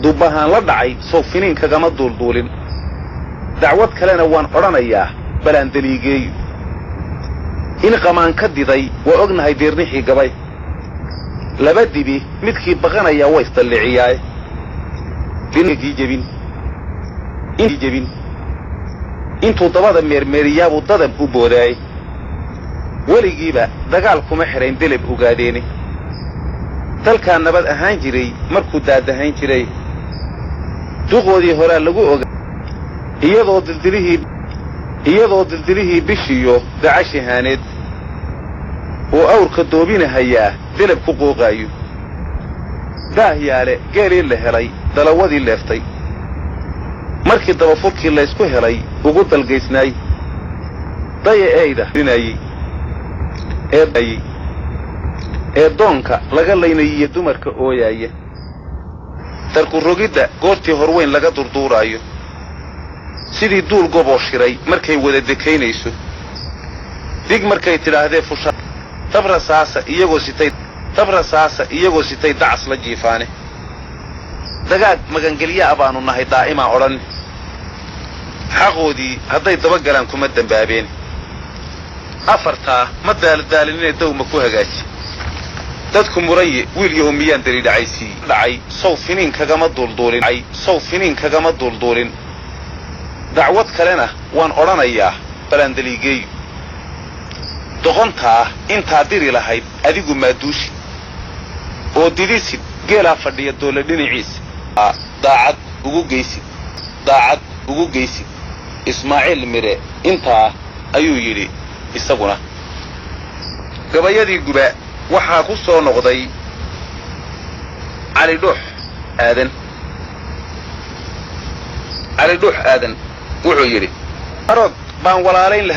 dubbahaan la dhacay sow finiin kagama duulduulin dacwad kalena waan odhanayaa balaan daliigeeyo in qamaan ka diday waa ognahay diirnixii gabay laba dibi midkii baqanayaa waa isdalliciyaaye jebin intuu dabada meermeeriyaabuu dadab u boodaayey weligiiba dagaal kuma xidhayn deleb ogaadeene dalkaa nabad ahaan jiray markuu daadahayn jiray duqoodii horaa lagu ogaa iyadoo dildilihii bishiyo dacashihaaneed oo awrka doobinahayaa deleb ku qooqaayo daahyaale geelii la helay dalawadii leeftay markii dabafurkii laysku helay ugu dalgaysnaay daya eyda ee doonka laga laynayiyo dumarka ooyaaya darku rogidda goortii horweyn laga durduuraayo sidii duul goboo shiray markay wada dekaynayso dig markay tidhaahdee fusha tabrasaasa iyagoo sitay dacas la jiifaane dagaag magangelyaa baanu nahay daa'imaa odhan xaqoodii hadday dabagalaan kuma dembaabeen afartaa ma daaldaalinee dawma ku hagaaji dadku muraye wiil yahow miyaan dari dhacaysii dhacay sow finiin kagama duulduulin dacwad kalena waan odhanayaa balandaliigeeyo doqontaa intaa diri lahayd adigu maaduushi oo didisid geelaa fadhiya doole dhinaciisa daacad ugu geysid ismaaciil mire intaa ayuu yidhi isaguna gabayadii guba waxaa ku soo noqday cali dhuux aadan wuxuu yidhi arood baan walaalayn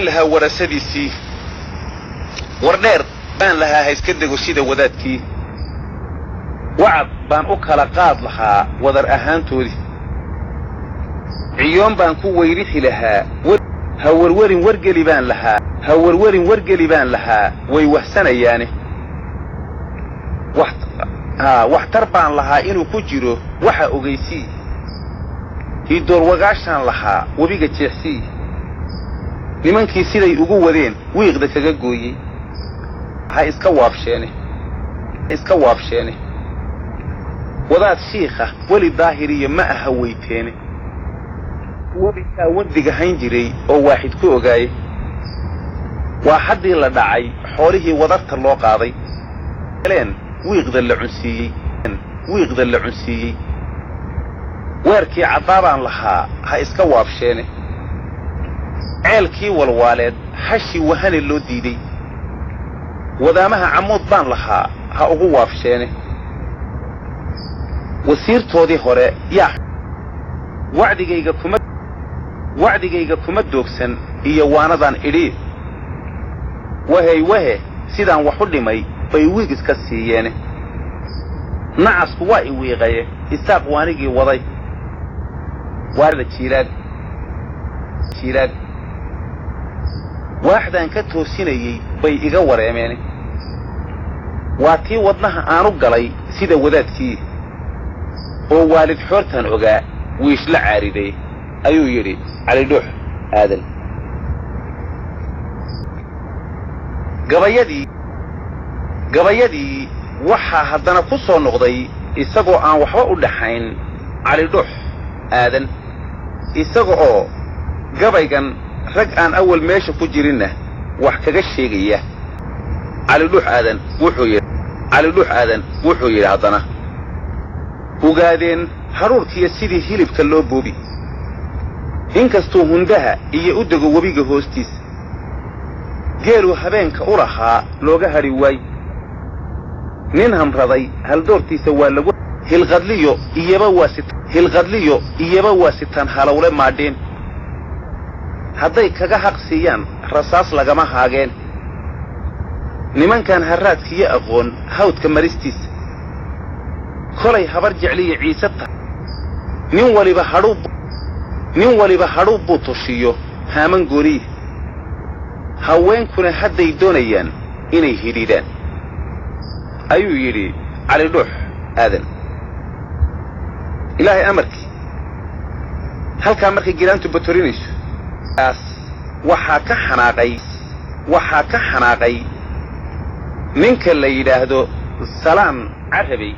lahaa warasadiisii war dheer baan lahaa hayska dego sida wadaadkii wacad baan u kala qaad lahaa wadar ahaantoodii ciyoon baan ku weyrixi lahaa hawarwarin wargeli baan lahaa way wahsanayaane waxtar baan lahaa inuu ku jiro waxa ogaysii hiidoorwagaashaan lahaa webiga jeexsii nimankii siday ugu wadeen wiiqda kaga gooyey ha iska waabsheene wadaad shiikha weli daahiriya ma aha weyteene webikaa wardiga hayn jiray oo waaxid ku ogaayey waa haddii la dhacay xoolihii wadarta loo qaaday wiiqda la cunsiiyey weerkii caddaabaan lahaa ha iska waabsheene ceelkii walwaaleed hashii wahane loo diiday wadaamaha camuud baan lahaa ha ugu waabsheene wasiirtoodii hore yaa wacdigayga kuma doogsan iyo waanadan idhi wahe sidaan wax u dhimay bay wiig iska siiyeene nacasku waa i wiiqaye isaaq waanigii waday waarada jiiraad waaxdaan ka toosinayey bay iga wareemeene waa tii wadnaha aanu galay sida wadaadkii oo waalid xoortaan ogaa wiishla caariday ayuu yidhi cali dhuux aadan gabayadii waxaa haddana ku soo noqday isagoo aan waxba u dhaxayn cali dhuux aadan isaga oo gabaygan rag aan awal meesha ku jirinna wax kaga sheegaya cali dhuux aadan wuxuu yidhi haddana ogaadeen haruurkiiyo sidii hilibka loo boobi inkastuu hundaha iyo u dego webiga hoostiisa geeluu habeenka u lahaa looga hadhi waay nin hamraday haldoortiisa waa lagu hilqadliyo iyaba waa sitaan halowle maadheen hadday kaga haq siiyaan rasaas lagama haageen nimankan harraadkiyo aqoon hawdka maristiisa kolay habar jecliyo ciise tahay nin waliba hadhuub buu tushiyo haaman gooniya haweenkuna hadday doonayaan inay hidhiidhaan ayuu yidhi cali dhuux aadan ilaahay amarkii halkaa markay giraantu batorinayso waxaa ka xanaaqay ninka la yidhaahdo salaan carabey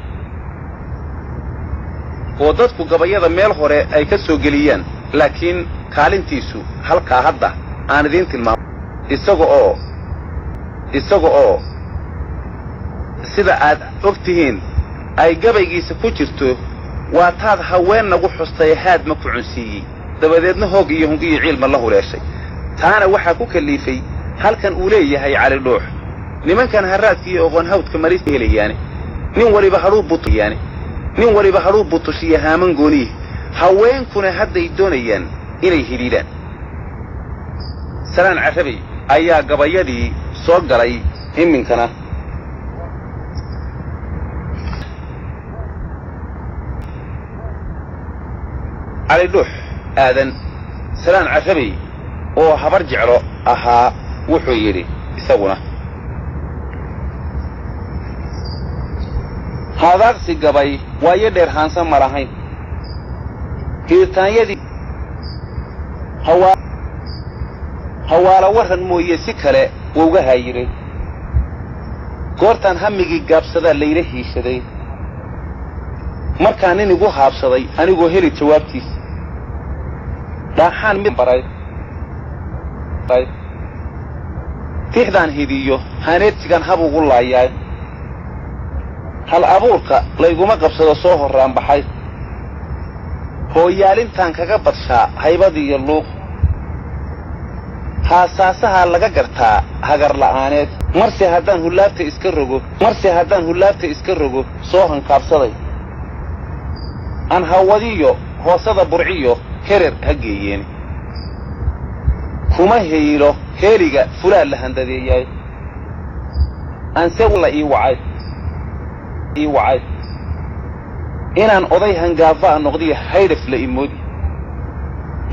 oo dadku gabayada meel hore ay ka soo geliyaan laakiin kaalintiisu halkaa hadda aan idiin tilmaamo isaga oo sida aad og tihiin ay gabaygiisa ku jirto waa taad haween nagu xustay haad ma ku cunsiiyey dabadeedna hoog iyo hungiyo ciilma la huleeshay taana waxaa ku kaliifay halkan uu leeyahay cali dhuux nimankan harraadkiiyo oqoon hawdka marista helayaane nin waliba hadhuub buu tushiya haaman gooniye haweenkuna hadday doonayaan inay hidhiidhaan salaan carabey ayaa gabayadii soo galay iminkana cali dhuux aadan salaan carabey oo habar jeclo ahaa wuxuu yidhi isaguna haadaaqsi gabay waayo dheer haansan ma lahayn hawaala waran mooye si kale wouga haayiray goortaan hammigii gaabsadaa layla hiishaday markaan nin igu haabsaday anigoo heli jawaabtiisa dhaaxaan mid baray tixdaan hidiyo haaneedsigan hab ugu laayaay hal abuurka layguma qabsado soo horraan baxay hooyaalintaan kaga badshaa haybad iyo luuq haasaasahaa laga gartaa hagar la'aaneed marse haddaan hullaabta iska rogo soo hankaabsaday aan hawadiyo hoosada burciyo herer ha geeyeen kuma heylo heeliga fulaan la handadeeyaay aanse la ii wacay inaan oday hangaafa'a noqdiyo haydhaf la imoodi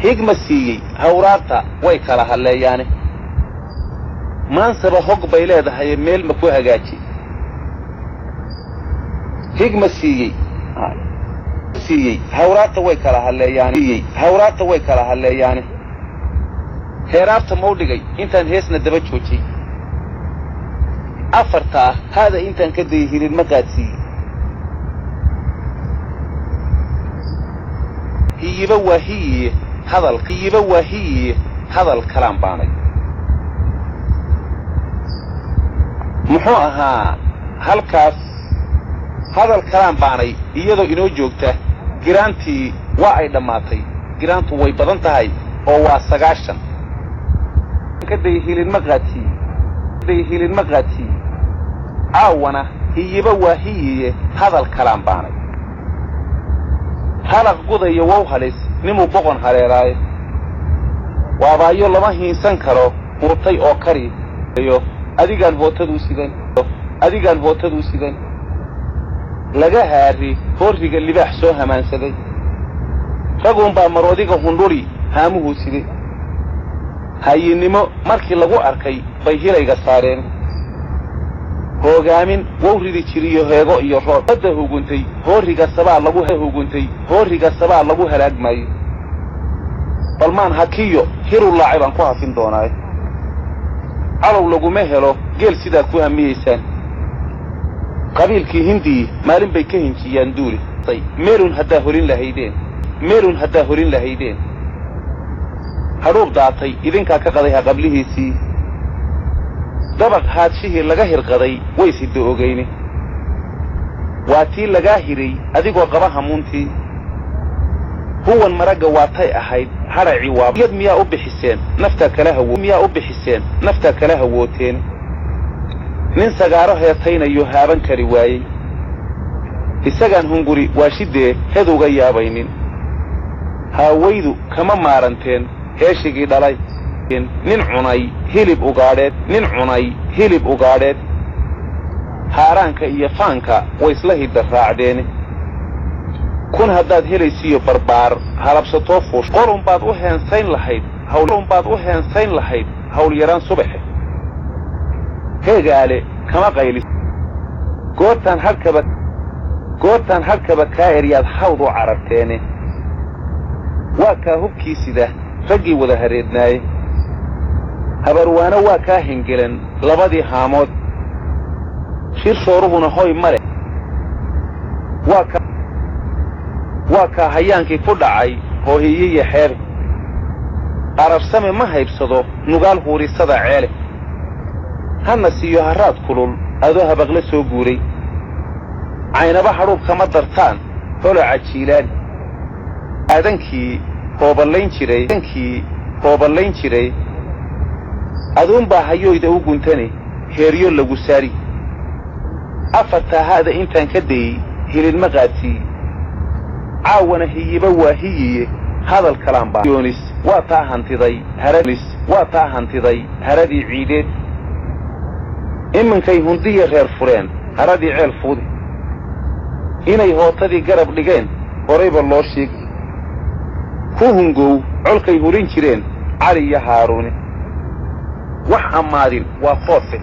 higma siiyey hawraarta way kala halleeyaane maansaba hog bay leedahaye meel ma ku hagaaji higma siiyey hawraarta way kala halleeyaane heeraabta mau dhigay intaan heesna daba joojay afarta ah haada intaan ka dayay hilin ma qaadsiiyey hiyiba waa hiyiye hadal kalaan baanay muxuu ahaa halkaas hadal kalaan baanay iyadoo inoo joogta giraantii waa ay dhammaatay giraantu way badan tahay oo waa 90 kaday hilin ma qaadsiiyey caawana hiyiba waa hiyiye hadal kalaan baanay halaq gudayo wow halis nimuu boqon haleelaayo waabaayo lama hiinsan karo huurtay oo kari adigaan hootaduu sidan laga haari hoorriga libaax soo hamaansaday raguunbaa maroodiga hundhuri haamuhuu siday hayinnimo markii lagu arkay bay hilayga saareen hoogaamin wow ridi jiriyo heego iyo roob badda huguntay hoorriga sabaa lagu halaagmaayo balmaan hakiyo hiruu laacay baan ku hafin doonaayo calow laguma helo geel sidaa ku hamiyaysaan qabiilkii hindii maalin bay ka hinjiyaan duuli meelun haddaa horin lahaydeen hadhuub daatay idinkaa ka qaday haqablihiisii dabaq haadshihii laga hirqaday way sida ogayne waa tii lagaa hiray adigoo qaba hamuuntii huwan maragga waatay ahayd hadhacii waayad miyaa u bixiseen naftaa kala hawooteen nin sagaaro heetaynayo haaban kari waayey isagaan hunguri waashidee hedowga yaabaynin haawaydu kama maaranteen heeshigii dhalay nin cunay hilib ugaadheed haaraanka iyo faanka waysla hidda raacdeene kun haddaad helaysiiyo barbaar halabsatoo fuush qolunbaad u heensayn lahayd hawl yaraan subaxe heegaale kama qaylis goortaan halkaba kaa eryaad hawd u cararteene waa kaa hubkii sida raggii wada hareednaaye habarwaano waa kaa hengelan labadii haamood shir shooruhuna hoy ma leh waa kaa hayaankii ku dhacay hoohiyiyo xeebe qararsame ma haybsado nugaal huurisada ceele hana siiyo harraad kulul adoo habaqla soo guuray caynaba hadhuub kama dartaan holaca jiilaan aadankii hooballayn jiray aduunbaa hayooyda u guntane heeryo lagu saari afartaa haada intaan ka dayey hilin ma qaadsiiyey caawana hiyiba waa hiyiye hadal kalaan baayoonis waa taa hantiday haradii ciideed iminkay hundiya reer fureen haradii ceel fuudi inay hootadii garab dhigeen horayba loo sheegi ku hungow colkay hulin jireen cali iyo haaruune wax ammaadin waa foofe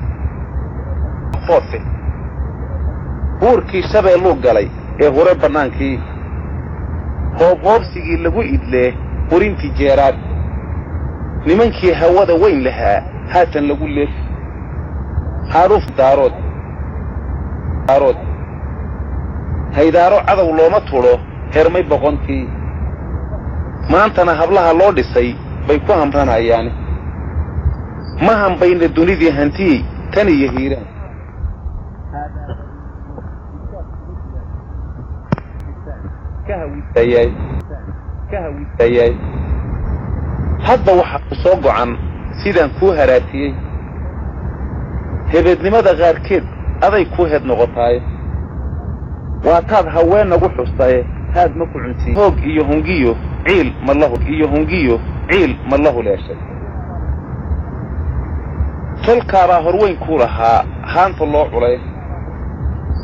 buurkii shabeelluu galay ee hure nimankii hawada weyn lahaa haatan lagu leef haaruf daarood haydaaro cadow looma tulo hermay boqontii maantana hablaha loo dhisay bay ku hamranayaan ma hambayna dunidii hantiyey tan iyo hiiraan ka hawistayay hadda waxaa ku soo go'an sidaan kuu haraatiyey hebeednimada qaarkeed aday ku heed noqotaaye waa taad haween nagu xustaye haad ma ku cuntiin hoog iyo hungiyo ciil ma lahu leeshay tolkaabaa horweyn ku lahaa haanta loo culay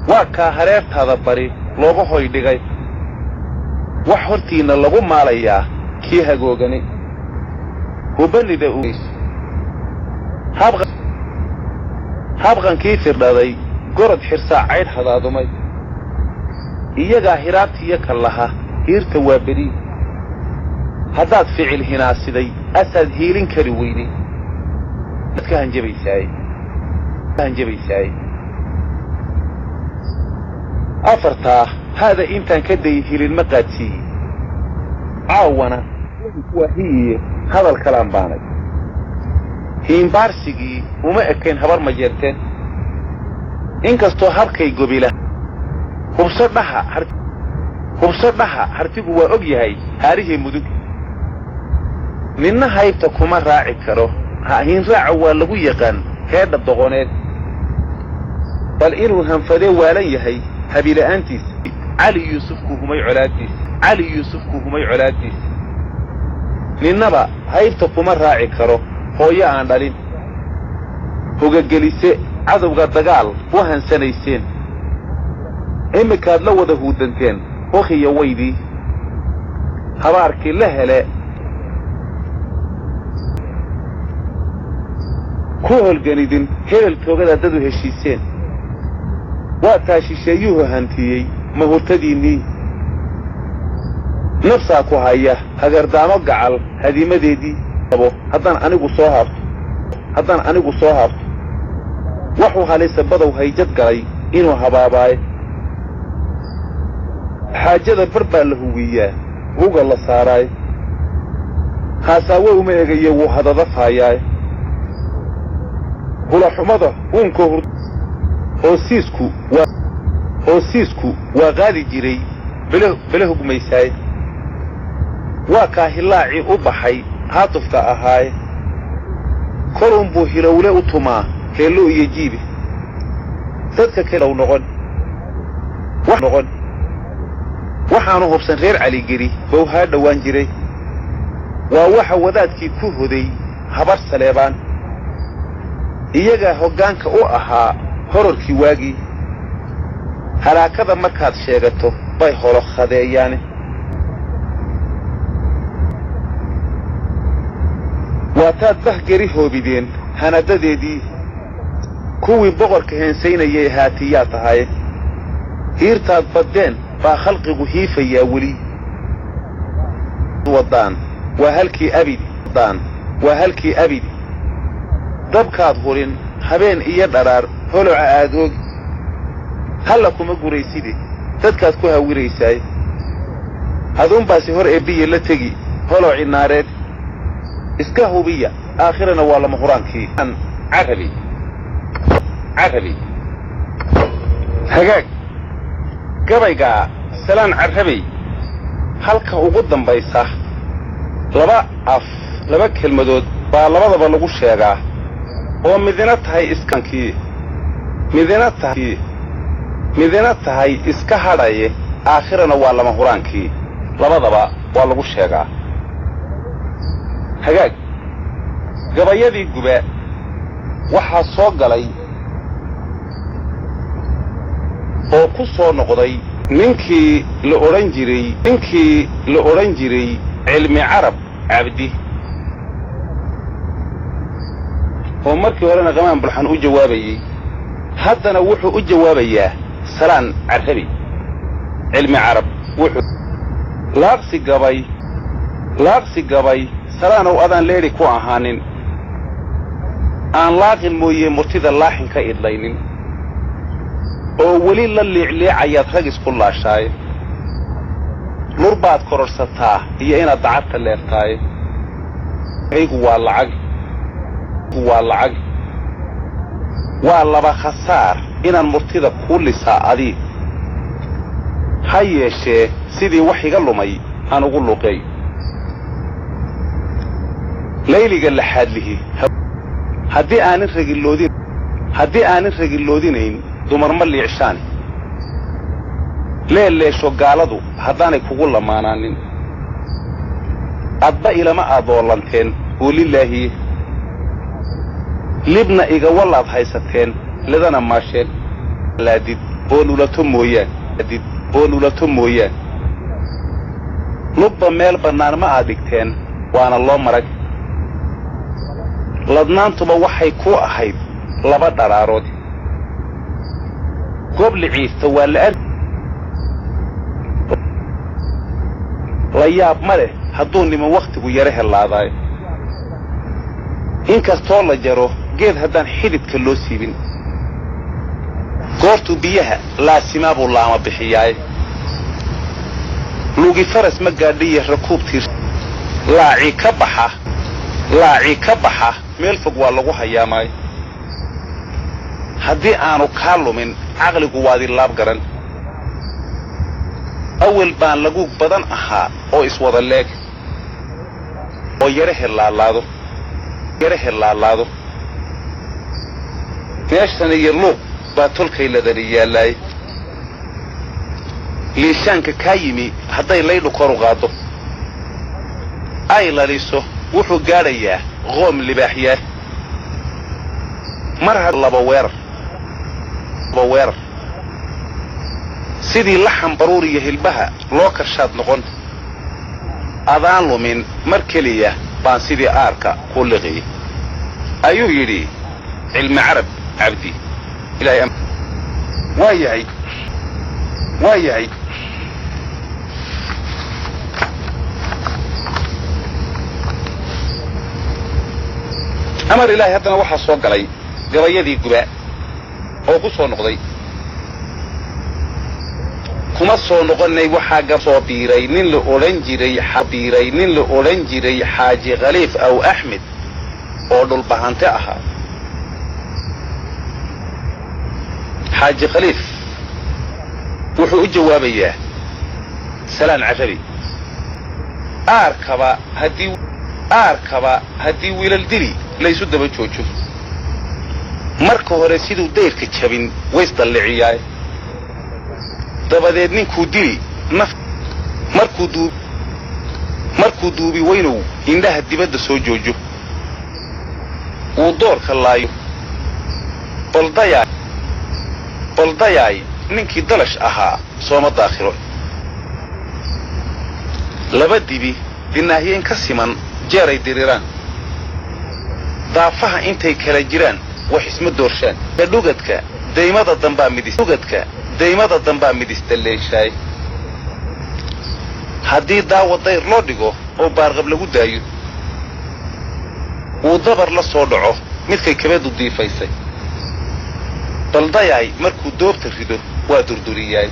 waa kaa hareertaada bari looga hoy dhigay wax hortiinna lagu maalayaa kii hagoogani hubanida habqankii firdhaday gorod xirsaa caydh hadaadumay iyagaa hiraabtiiyo ka laha hiirta waa beri haddaad ficil hinaasiday asaad hiilin kari weyday ka hanjabaysaaye afartaa haada intaan ka day hilin ma qaadsiiyey caawana waa hiiye hadal kalaan baanay hiimbaarsigii uma ekayn habar ma jeerteen inkastoo habkay gobila hubso dhaha hartigu waa og yahay haarihii mudug ninna haybta kuma raaci karo hiinraaca waa lagu yaqaan heedha doqoneed bal inuu hanfadee waalan yahay habila'aantiisa cali yuusufku humay colaaddiisa ninnaba haybta kuma raaci karo hooyo aan dhalin hogagelise cadowga dagaal u hansanayseen iminkaad la wada huudanteen hokhiya weydii habaarkii la hele ku holganidin hebel toogada dadu heshiiseen waa taa shisheeyuhu hantiyey mahurtadiinnii nafsaa ku haya hagardaamo gacal hadiimadeedii haddaan anigu soo haabto waxuu halisa badow hayjad galay inuu habaabaaye xaajada bar baa la huwiyaa huga la saaraaye haasaawe uma egaye wuu hadadafhaayaaye hulaxumada uunkoo hoosiisku waa qaadi jiray bele hugmaysaaye waa kaa hilaacii u baxay haatufka ahaaye kolunbuu hilowle u tumaa heello iyo jiibi dadka kalow noqon waxaanu hubsan reer caligeri bowhaa dhowaan jiray waa waxa wadaadkii ku hoday habar saleebaan iyagaa hoggaanka u ahaa hororkii waagii halaakada markaad sheegato bay holo khadeeyaane waataad bahgeri hoobideen hanadadeedii kuwii boqorka heensaynayay haatiyaa tahaye hiirtaad baddeen baa khalqigu hiifayaa weli waddaan waa halkii abidi dabkaad hurin habeen iyo dharaar holoca aad oogi halla kuma gurayside dadkaad ku hawiraysaaye haduunbaasi hor eebbiya la tegi holoci naareed iska hubiya aakhirana waa lama huraankii carabi hagaag gabaygaa salaan carrabey halka ugu dambaysa laba kelmadood baa labadaba lagu sheegaa oo midina tahay iska hadhaye aakhirana waa lama huraankii labadaba waa lagu sheegaa hagaag gabayadii guba waxaa soo galay oo ku soo noqday ninkii la odhan jiray cilmi carab cabdi oo markii horena qamaan bulxan u jawaabayey haddana wuxuu u jawaabayaa salaan carrabi cilmi carab wuxuu laaqsi gabay talaana u adaan leeri ku ahaanin aan laaqin mooyee murtida laaxin ka idlaynin oo weli la liicliicayaad rag isku laashaaye lur baad kororsataa iyo inaad dacadta leertaaye aygu waa lacag waa laba khasaar inaan murtida kuu lisaa adii ha yeeshee sidii wax iga lumay aan ugu luqeey layliga laxaadlihi haddii aanin ragiloodinayn dumar ma liicshaan leeleesho gaaladu haddaanay kugu lamaanaanin adba ilama aadoolanteen oo lilaahiye libna iga wallaad haysateen lidana maasheen laadid oo lulato mooyaan lubba meel bannaan ma aad dhigteen waana loo marag ladnaantuba waxay ku ahayd laba dharaarood goob liciifta waa la yaab ma leh hadduu niman wakhtigu yaro hellaadaayo inkastoo la jaro geed haddaan xididka loo siibin goortuu biyaha laasimaa buu laama bixiyaaye luugi faras ma gaadhiya rakuubtiir laacii ka baxa meel fog waa lagu hayaamaayo haddii aanu kaa lumin caqligu waadi laab garan awel baan laguug badan ahaa oo iswada leeg oo yaro hellaalaado meeshan iyo luuq baa tolkay ladani yaallaaye liishaanka kaa yimi hadday laydhu kor u qaaddo ay laliso wuxuu gaadhayaa qoom libaaxyaah mar laba weerar sidii laxan baruur iyo hilbaha loo karshaad noqon adaan lumin mar keliya baan sidii aarka ku liqiyey ayuu yidhi cilmi carab cabdi ilaahay waa yahay amar ilaahay haddana waxaa soo galay gabayadii guba oo ku soo noqday kuma soo noqonay waxaa soo biiray nin la odhan jiray xaaji khaliif aw axmed oo dhulbahante ahaa xaaji khaliif wuxuu u jawaabayaa salaan carabi aarkaba haddii wiilal dili laysu daba joojo marka hore siduu dayrka jabin waysdalliciyaay dabadeed ninkuu dili markuu duubi weynow indhaha dibadda soo joojo uu doorka laayo baldayaay ninkii dalash ahaa sooma daakhiro laba dibi dinaahiyeen ka siman jeeray diriraan daafaha intay kala jiraan wax isma doorshaan dhugadka daymada dambaa midisdalleeshaay haddii daawa dayr loo dhigo oo baarqab lagu daayo uu dabar la soo dhaco midkay kabadu diifaysay baldayaay markuu doobta rido waa durduriyaay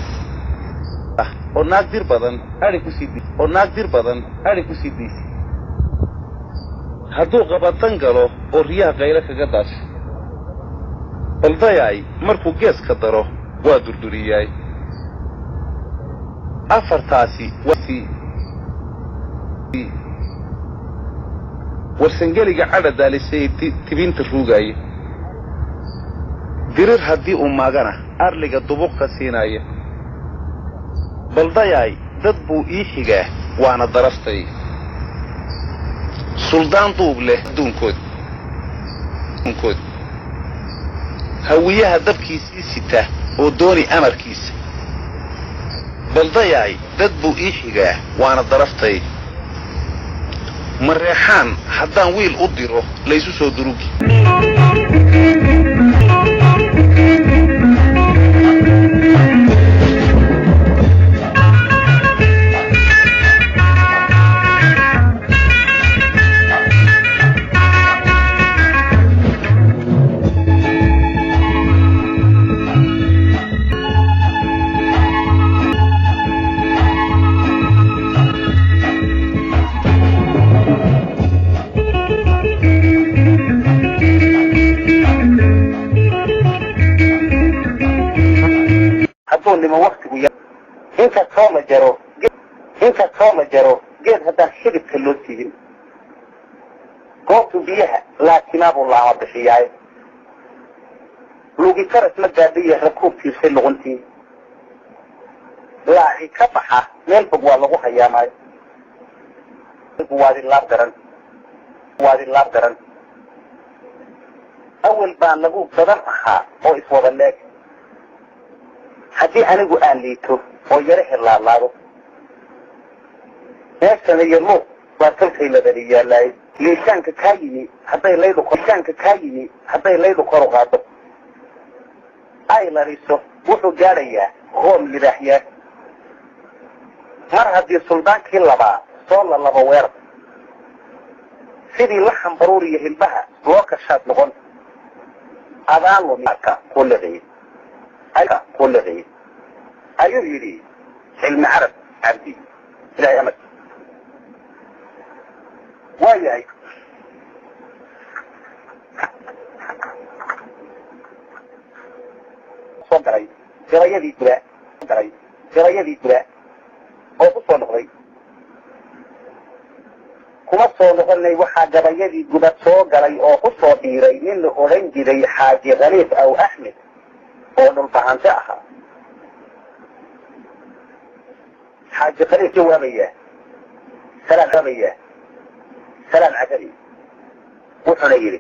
oo naag dir badan adhi ku sii diisi hadduu qabadan galo oo riyaha qaylo kaga daasho baldayaay markuu geeska daro waa durduriyaay afartaasi warsangeliga cadha daalisay tibinta ruugaaya dirir haddii uu maagana arliga dubuq ka siinaya baldayaay dad buu ii xigaa waana daraftay suldaan duub leh adduunkood hawiyaha dabkiisii sita oo dooni amarkiisa baldayaay dad buu ii xigaa waana daraftay mareexaan haddaan wiil u diro laysu soo durugi inkastoo niman waktigu ya inkastoo la jaro geed haddaan xidibka loo siibin goobtu biyaha laakinaabuu laama bixiyaaye lugi karas ma gaadhiya rakuub tiirsay luquntii laaci ka baxa meel fog waa lagu hayaamaayo waadi laab daran awal baan lagu badan ahaa oo iswada leeg haddii anigu aan liito oo yaro helaalaado meeshana iyo luuq waa kalkay labadi yaalaay liishaanka kaa yimi hadday laydu kor u qaado ay lariso wuxuu gaadhayaa hoom lidaaxyaa mar haddii suldaankii labaa soo lalaba weerar sidii laxan baruur iyo hilbaha loo kashaad noqon adaan lumiaka ku leqiyey ayuu yidhi xilmi carab cabdi ilaahay amad waa yahay soo galay gabayadii gura oo ku soo noqday kuma soo noqonay waxaa gabayadii guba soo galay oo ku soo dhiiray nin la odhan jiray xaaji khaliif aw axmed oo dhulbahante ahaa xaaji khaliif jawaabaya salaan cagari wuxuuna yidhi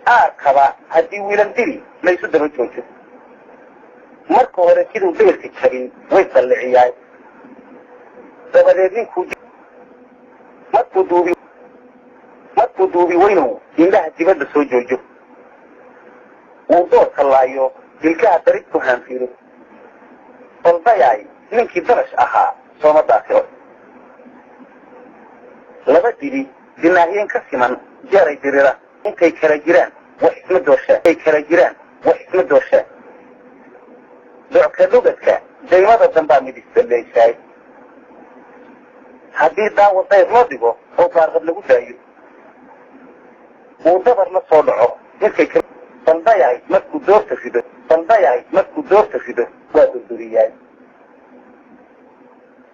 aarkaba haddii wiilan diri laysu daba joojo marka hore siduu beerka jabin way salliciyaay dabadeed ninkuu markuu duubi weynow indhaha dibadda soo joojo wuu doorka laayo dilkaha darig ku haanfiiro baldayaay ninkii darash ahaa sooma daakiro laba dibi dinaahiyeen ka siman jeeray dirira intay kala jiraan wax isma dooshaa docka lugadka daymada dambaa mid isdalleyshaay haddii daawo dayr loo dhigo oo baarqab lagu daayo uu dabar la soo dhaco baldayahay markuu doorta rido waa durduriyaay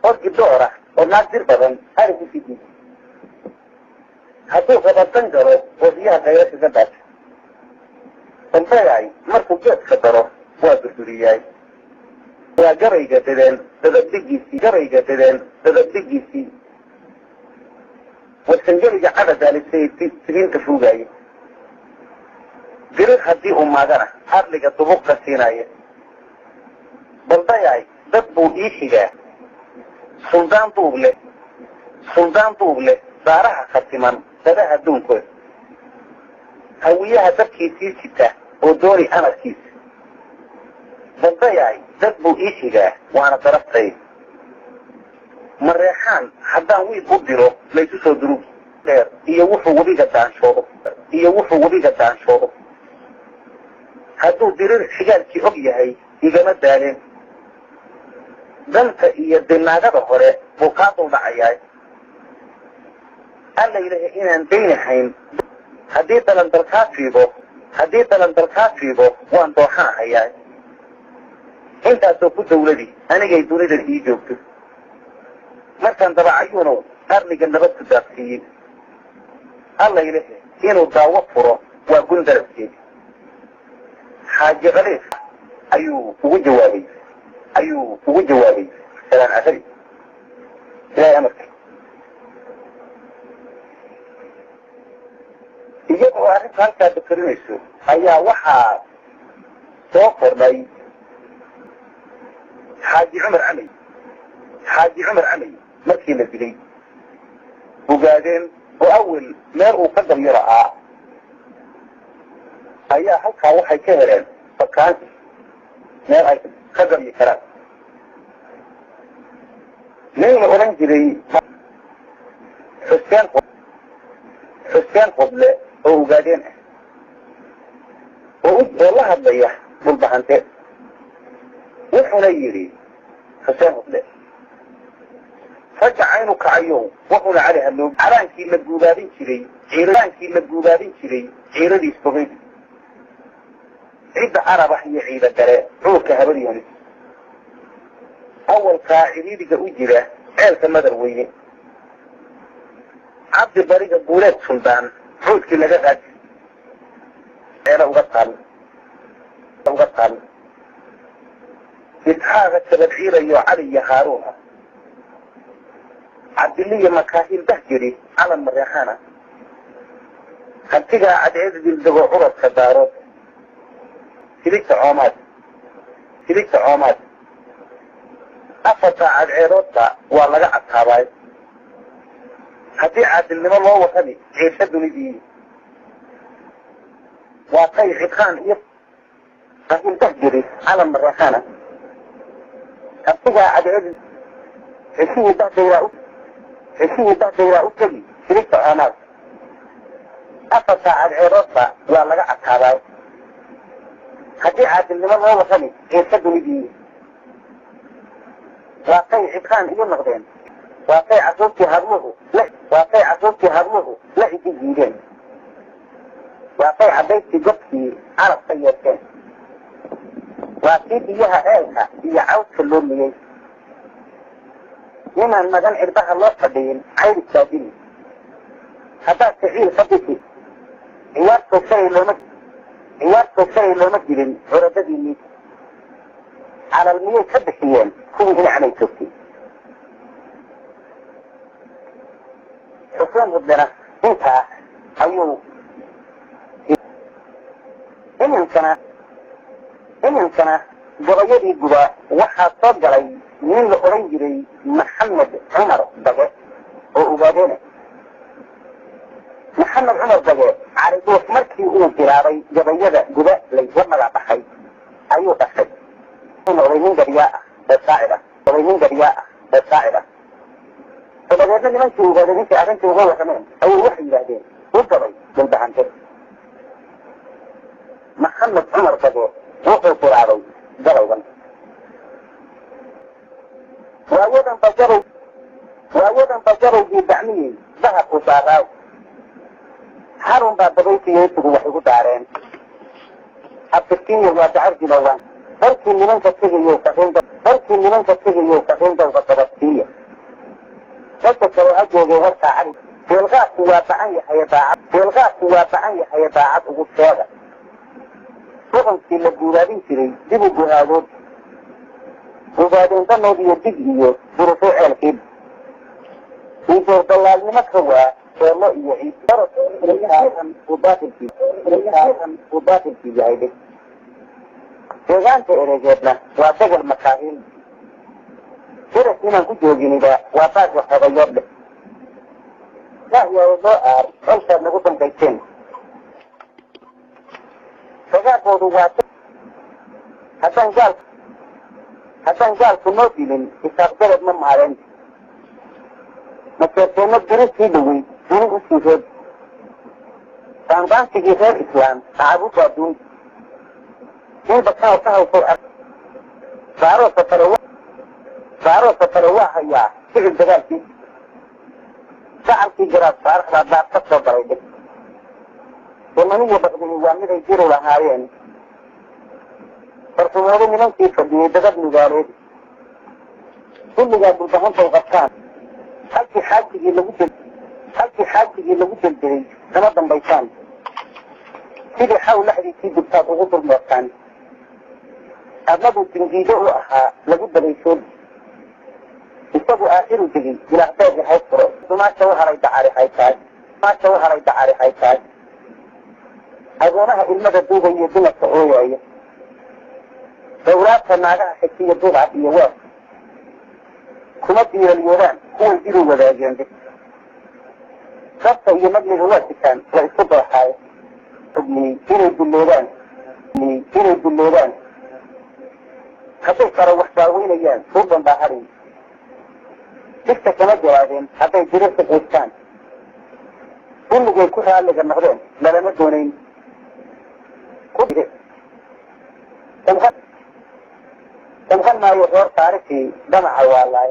orgi doora oo naag dir badan arig u fidi hadduu qabadan galo oo biyaha dayra kaga daata baldayahay markuu geedka daro waa durduriyaay waa gabayga dadeen dadabdigiisii warsangeliga cadadaalisay tigiinta fuugaaye dirir haddii uu maagana hadliga dubuqka siinaya baldayaay dad buu ii xigaa suldaan duub leh daaraha khatiman dadaha adduunkooda hawiyaha dadkiisii sita oo dooni amarkiisa baldayaay dad buu ii xigaa waana daraftay mareexaan haddaan wiil u diro laysu soo durug dheer iyo wuxuu webiga daanshoodo hadduu dirir xigaalkii og yahay igama daaleen danta iyo dinaagada hore buu kaa duldhacayaay alla ilaha inaan daynahayn haddii dalandalkaa fiido waan dooxanahayaay intaasoo ku dawladii anigay dunidan ii joogto markaan dabacayuunow qarniga nabadku daaqsiiyey alla ilahe inuu daawo furo waa gundarabkeedi xaaji khaliif ayuu ugu jawaabay salaan cagari ilaahay amarka iyagoo arrinta halkaa bakarinayso ayaa waxaa soo kordhay xaaji cumar camay markii la dilay ogaadeen oo awel meel uu ka damyo ra'aa ayaa halkaa waxay ka heleen bakaansi meel ay ka damyi karaan nin la odhan jiray xuseen qoble oo ogaadeen ah oo la hadlaya dhulbahante wuxuuna yidhi xuseen qoble ragga caynu kacayow wuxuuna cali hadloo calaankii la guubaabin jiray ciiradiis fogay cidda carabah iyo ciida gale cuurka habaryoonis أول قاعدي جوجرة عيلة مدر وين عبد البريق بولاد سلطان عود كلا جات أنا وقتل إتحاغ التبدعير يو علي هاروها عبد الله مكاهيل بهجري على المريحانة هنتيجا عدعيد بالدقو عرض خدارات تليك عومات أفضل عدعيروتا والله قعد هاواي هدي عاد اللي ما الله وخلي عيشة ندي واقعي غدخان يب فهي تهجري على المريحانة هنتيجا عدعيد عشيه دهديرا أكلي تليك عومات أفضل عدعيروتا والله قعد هاواي هدي عاد اللي ما الله وخلي عيشة ندي واقعي غدخان يب نغدين واقعي عصوبتي هرمه لا يجيجين واقعي عبيتي قبتي عرب طيبتين واقعي بيها آلها هي عود في اللونيين يما المدن عربها الله قدين عيد السادين هذا تعيل خطيتي عيادته الشيء لو مجدين عرددي ميت على المية كبسيين كوني هنا علي توكي حسين ربنا انت ايو إن كان قريبي قبا وحا صدري من الأورنجري محمد عمر بقى وأبادينه محمد عمر بقى عارضوه مركي أول كراري قبيبا قبا لي وملا بحي أيو بحي ورينين قرياء بالساعدة فبقيتنا لمن شو وبعدين عشان تقول كمان أول واحد بعدين وقبل من بحنته محمد عمر بقى وقل كراري جروا وأيضا فجروا بدعمه ذهب وصاغاو حارون بعد بيتي يسوق وحيقوا دارين التسكين وتعرج لوان بركي لمن تتجي يوسفين دو بطبطية فتكروا أجوه هرطا عري في الغاس وابعان يحيطاعات وقصادة فهم في اللقولابين سري دبوا بهادود وبعدين ظنوا بيدقيه برفوع الكيب ويجور ضلال لمكهوا والله يعيد فرص ريحاهم وباطل في جايبه deegaanka eregeedna waa dagal makaahiil siras inaan ku joogini waa baad waxogayood leh lahyaa loo aar colkaad nagu dambayseen dagaagoodu waa haddaan gaalku noo dilin isaaqdareed ma maareen maseerteenno diri sii dhawey diri u sii reeb baanbaansigii reer islaam acabudu adduun إن بكاو كاو فرق فارو ستروا هيا في الدجال في ساعة في جراب فارق بعد تصور بريدك ومن يبغى يوامي يجيروا لهاين فرسومه من كيف بدي دجال نجاري كل جاب بتهم فوقتان هل في حاجة اللي وجد دري تنظم بيتان كده حاول لحد يجيب بتاعه غطر مكان أبلغوا تنجيده أحا لابد ليسود يستبوا آخر تجي إلى أحتاج حيثره وما شوها ريد عاري حيثاج أظنها إلمدى الدوغة يدنا السعوية دوراتها معها حكية الدوغة عبية واف كمدي اليوران هو الإلو وذاجين دي خاصة هي مبلغ الوقت كان ويصدر حاية ابني كيني بالليلان hadday karo wax daaweynayaan suuban baa harin digta kama jawaabeen hadday dirista quustaan kulligay ku raalliga noqdeen lalama doonayn damqan maayo reer taarikhii dhamaca waalaay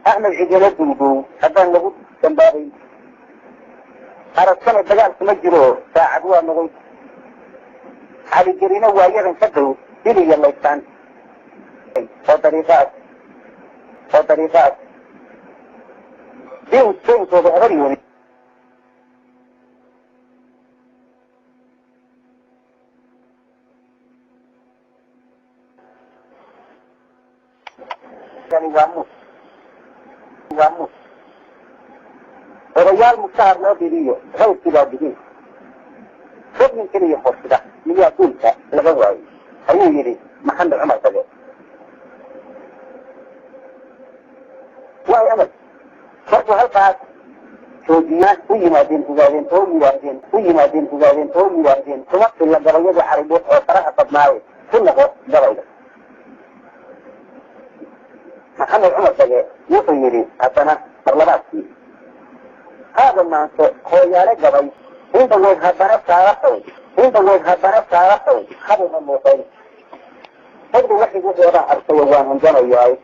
axmed cidina duugow haddaan lagu dambaabay aragtana dagaalkuma jiro saacad waa noqoy caligelina waayadan ka dhow diliya laystaan وطريقات دين وبهبريوني يعني واموس وريال مستعر لو بيديو غير كده بديه خذ من كده يخص ده من يأكلك لغوي أيوه يري محمد عمر تجاه وهي أمل فرق هالقاعد شوديات ويمادين ويمادين تمثل لدرجة حربوت وصراحة طبناوي كله درجة محمد عمر تجاه يطيري أتنا طلباتي هذا الناس هو يالك قبل انت وجهة برف تعرفه خبر الموطن هذا واحد وضع الصيوان من جنوياي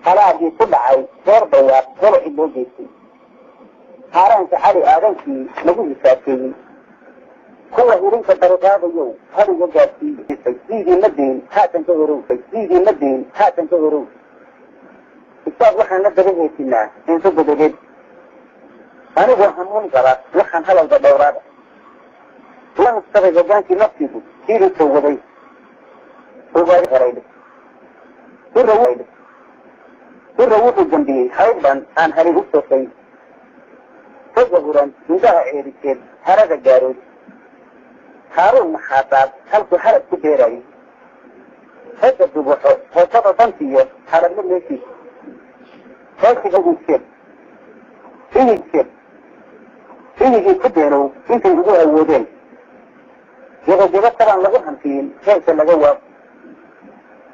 خلاقي كبعي غير بيار غير إبوجيسي هاران سحالي آدمكي نقول ساكي كل هيرينك الطريقات يوم هذا يجاسي سيدي مدين هاتن تغرو استاذ وحنا ندري هيتنا انتو بدريد أنا بوهمون قرأ وحن هلا الدورات لا نستغل جانكي نفسه كيرو سوودي وباري غريب الرووط الجنبي حيبا عن هري الصوفي تظهرا انتهى إيريكين هرد الجارود هارون محاطات خلق حرب كبيري هذا الدبوحة هذا تنسيه حرب الميسي هذا هو السير فيه كبيرو انت يقول أودين يغجبت طبعا لغوهم فين كيف لغوه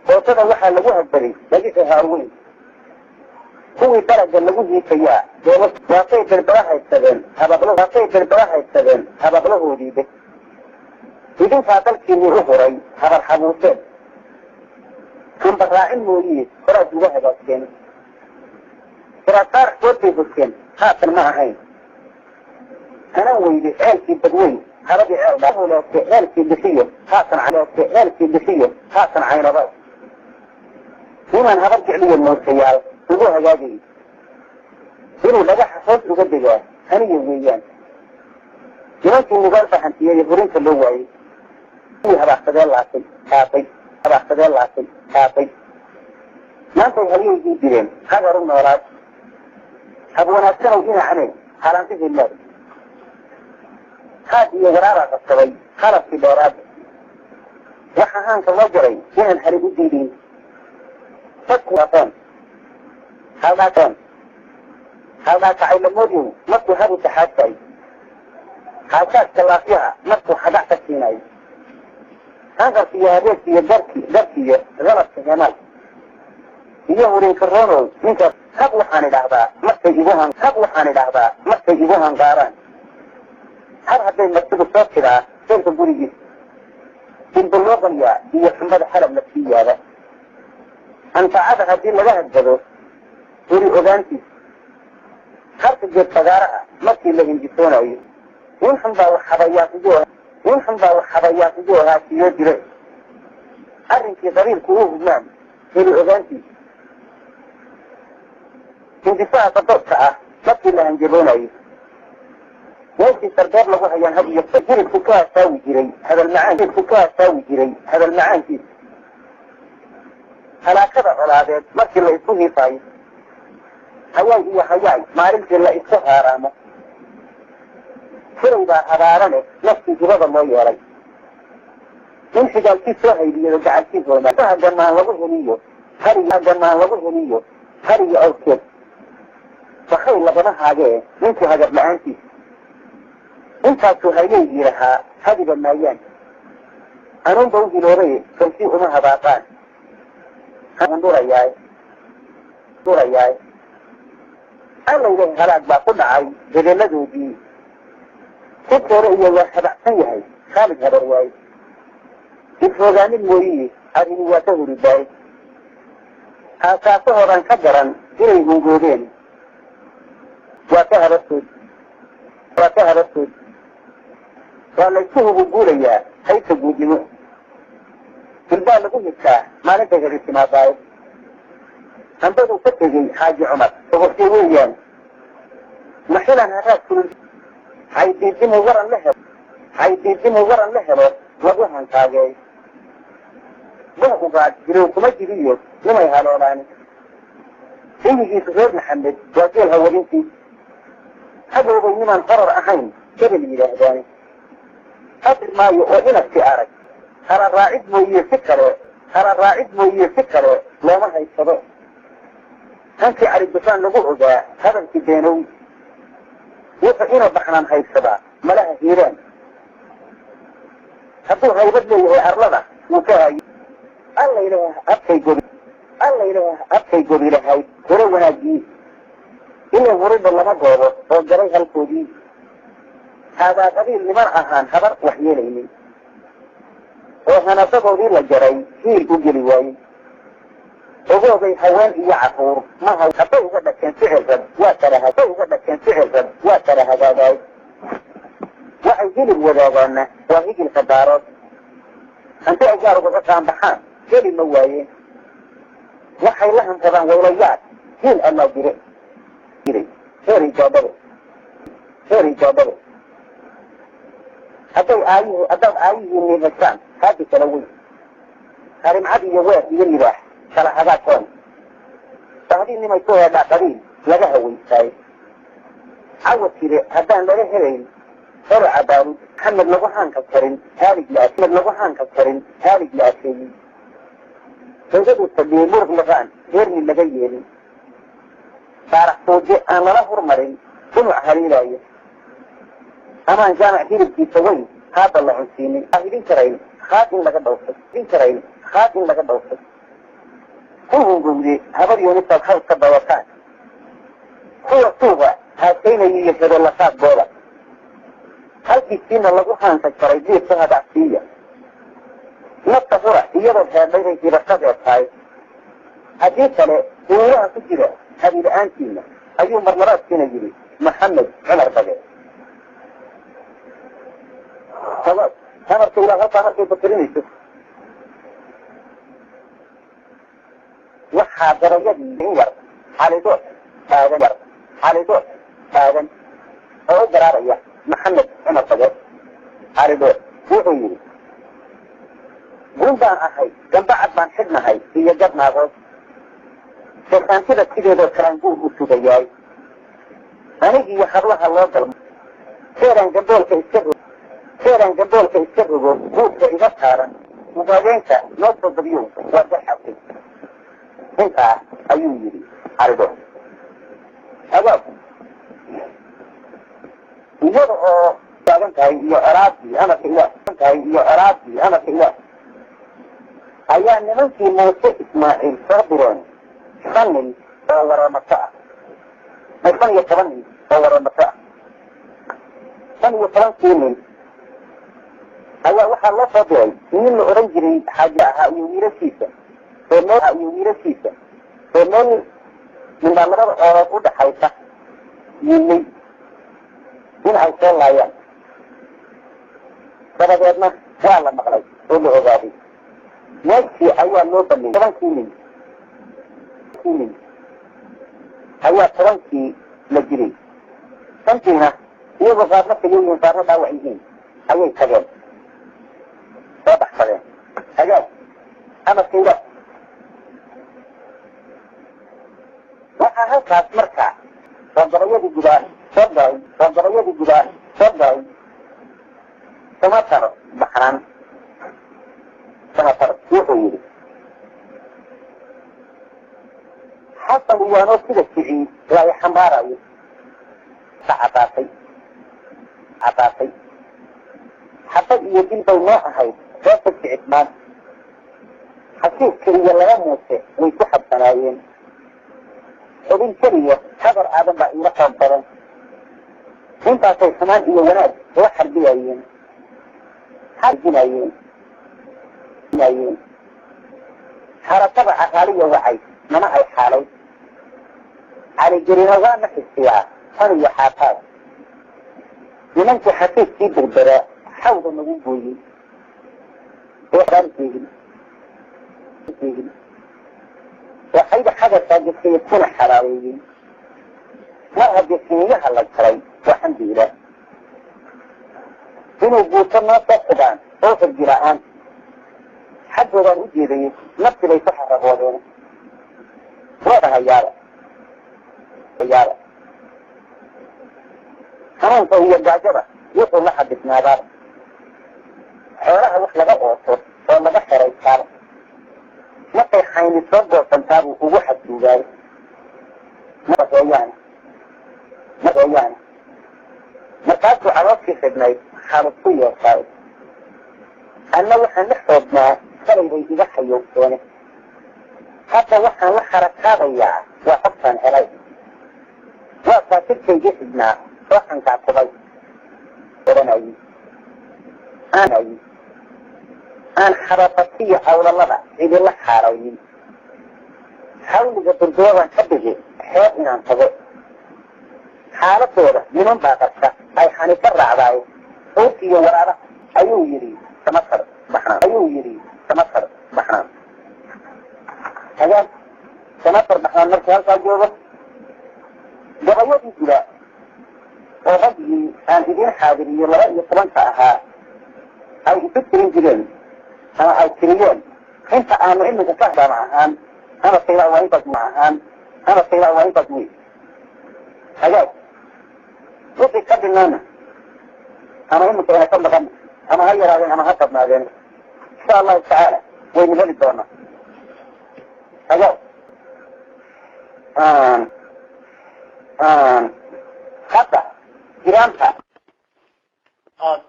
وطبعا وحا لغوها البري لقيت هاروين هو درجة لغوه فيها واقيت البراحة السبين هبقله ديبه بدون فاتلك انه اخري هذا الحبوسين كان بطاعين موليه فراد لغوها بسكين فراتار قوتي بسكين خاطر معهين أنا ويلي عيلتي بدوي هربي عيلتي دفية خاصا عين رأي ومن هربي علي الموسيال وقوها جادي إنه لقاح حفظ وقدقاه هني ويان جوانتي مغالفة حنتية يقولين في اللوعي هباحتدى العاصل خاطي ما انتو هليه يجيب دين هذا رمنا وراد هبونا السنة وجينا عنه حالانتي في الله هذه غرارة قصوي خلص في دورات وحهان كالوجري جهن الحريب الدينين فكوا أطان هذا كعيل الموديو مكو هذه تحاسي حاسات كلافيها مكو حدعتك فيناي هذا فيها ريسي دركي غلط في جمال يهوري كرونو منك خبو حاني دعبا مكو يبوهن غاران هل هذين مكتوب الصوت كذا كيف تقولي جيس كنت الوطنية هي حمد حلب نفسية هذا أنت عاد هذين لها الجذور توري أغانتي خرط الجيب فقارها مكي اللي هنجيسونا ويه وين حمد وحبايات جوها في يجري أرنكي ضرير كروه بمان توري أغانتي كنت فيها تطبقها مكي اللي هنجيبونا ويه وانتي سردار لغوها ينهب يفتجر الفكاة ساوي جري هذا المعان كيف هلا كذا على مركي اللي يسوه فايد هواي مارلك اللي يسوه هرامه فروا با هرارنه نفسي جرد الله يولي من حجال كيف سوهي بيه جعل كيف ورمان فهذا ما لغوه نيو هري أو كيف فخير لبناها جاي منك هذا المعان كيف انت سهيلي لها هذه بالمايان انا بوجي لوري كنتي امها باطان انا دور اياي انا اللي هلاك باقول عاي جلالته دي كنت رؤية واحد احسن خالد هذا الرواي كيف وغان الموريه هذه نواته رباي هذا صهرا كبرا إليه موجودين واتها رسول ولا يسوه بقوليا حيث بوجمه baa lagu higtaa maalinta heri timaadaayo hambaduu ka tegey xaaji cumar boqortay weeyaan maxilan haraad kulul haydiidimu waran la helo lagu hankaageey buuqugaad jirow kuma jiriyo nimay haloolaan xilligiisu reer maxamed waa geel hawadintii hadoobay nimaan horar ahayn hebel yidhaahdaani hadir maayo oo inadki arag hara raacid mooye si kale looma haysado hankii caribdufaan lagu ogaa hadalkii beenow wuxuu ina baxnaan haysadaa malaha hiiraan hadduu haybad leeyahay arlada wuu ka hayo allaylaha abkay gobi lahayd hore wanaagii ilaa horiba lama goobo oo galay halkoodii haadaa qabiil niman ahaan habar wax yeelaynin oo hanasadoodii la jaray hiil u geli waayey ogoogay haween iyo caruur maha hadday uga dhakeen ficilrad waa kala hagaagaay waxay hilib wadaagaana waa higilka daarood hanti ay gaar ugaga qaanbaxaan heli ma waayeen waxay la hansadaan waylayaad hiil allaa jiray heeri jaabado haddaad aayihiin haystaan haadi kala weyn harimcad iyo weer iyo libaax kala hagaagkoon bahdii nimay ku heedhaa qabiil laga hawaysaayo cawad jire haddaan laga helayn hore cabaarud maxamed lagu haanka karin haalig la akeeyey hogadu fadhiyey muruq laqaan heerni laga yeelin saarax fooje aan lala hormarin dunuc haliilaayo amaan jaamac hilibkiisa weyn haada la cunsiinin hidin karayn haad in laga dhawfay ku hungowde habar yoonisaad haws ka dawataan kuwa suuqa haasaynaya iyo hedolaqaadkooda halkiisiina lagu haanka jaray diirka hadacsiiya nafta hura iyadoo heedhayday jirashadeed tahay haddii kale duulaha ku jira habiila-aantiina ayuu marmaraadkiina yidhi maxamed cumar bage amarka ilaa halkaa markay fatirinayso waxaa darayadii in yar xalido taagan oo u garaaraya maxamed cumar bage xalido wuxuu yidhi gun baan ahay gambacad baan xidhnahay iyo gad naagood sheekaantida sideedoo kalaan guur u sugayaay anigiiyo hablaha loo galmo seeraan gamboolka iska rogo guurka iga saaran ugaadeenka noo soo dabiyow waa gaxabtay intaa ayuu yidhi calido agaag iyada oo taagan tahay iyo ceraabdii amarka ilaah ayaa nimankii muuse ismaaciil soo direen 5 nin oo waramato ah 15 nin oo waramato ah 15 nin ayaa waxaa loo soo diray nin la odhan jiray xaaji ahaa iyo wiilashiisa oo meel mindaalabada oorood u dhaxaysa yimay in ay soo laayaan dabadeedna waa la maqlay oo la ogaaday meeshii ayaa loo baneeyey 10 nin ayaa 10kii la jiray 5kiina iyagoo qaarna tageyihiin qaarna dhaawac yihiin ayay tageen soo baxsadeen agaag amarkayda waxaa halkaas markaa soogabayadii gudaa soo galay samatar baxraan wuxuu yidhi xasan iyaanoo sida kicii lay xambaarayo ka cadaatay xabad iyo dil bay noo ahayd reerka kicibmaan xasiibka iyo laba muuse way ku xabsanaayeen xubin keliya habar aadan baa iila xoog badan intaasay xumaan iyo wanaag la xarbiyayeen xaratada caqaaliya wacay mana ay xaalay caligelina waana xisiyaa tan iyo xaataad nimankii xafiiskii berberaa xawda nagu gooyey فيه وحيد حدث جسي يكون حراوي مرة جسميها الله يكري والحمد لله إنه بوصلنا تقبان صوت الجراءان حد وضع الجيري نفس لي صحة هو وضع هيارة حرام هي الجاجرة يقول لحد اسمها دار حولها وحلقة أوصر وما بحر يتكار متى حين يتصدر تنتابه ووحد سوغاي مرة ويانا مرتاسو عروسي خدمي حارسية وصاري أنا وحن نحفظنا فريدي إذا حيوكتوني حتى وحن لحرك هذا إياه وحفظا علي وقفا تلك جسدنا وحن تعقبي أنا حرفتي حول الله إذا الله حاروين حاول الدكتور حبه حياتنا انتظر حالته من باقتها أي حنفر عضاي أوتي ورارة أيو يري تمثل بحرام هذا تمثل بحرام نفسه هل جوابه جوابه جدا وغدي أن إذن حاضري الله يطلنتها أو يفكرين جدا أو كريون انت آمر إنك تهدى معهم أنا الطلاء وإنتك معهم أنا الطلاء وإنتك وي هجاو وفي قبل لنا أنا إنك أنا كم بغنى أنا هيا هذين أنا هكذا ما ذين إن شاء الله تعالى وين يبالي الدورنا هجاو حتى جرامتها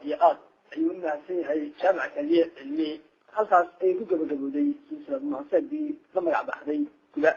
يا ayuu mahadsan yahay jaamac kaliya cilmi halkaas ay ku gabagabowday silsilad mahadsanidii la magac baxday guba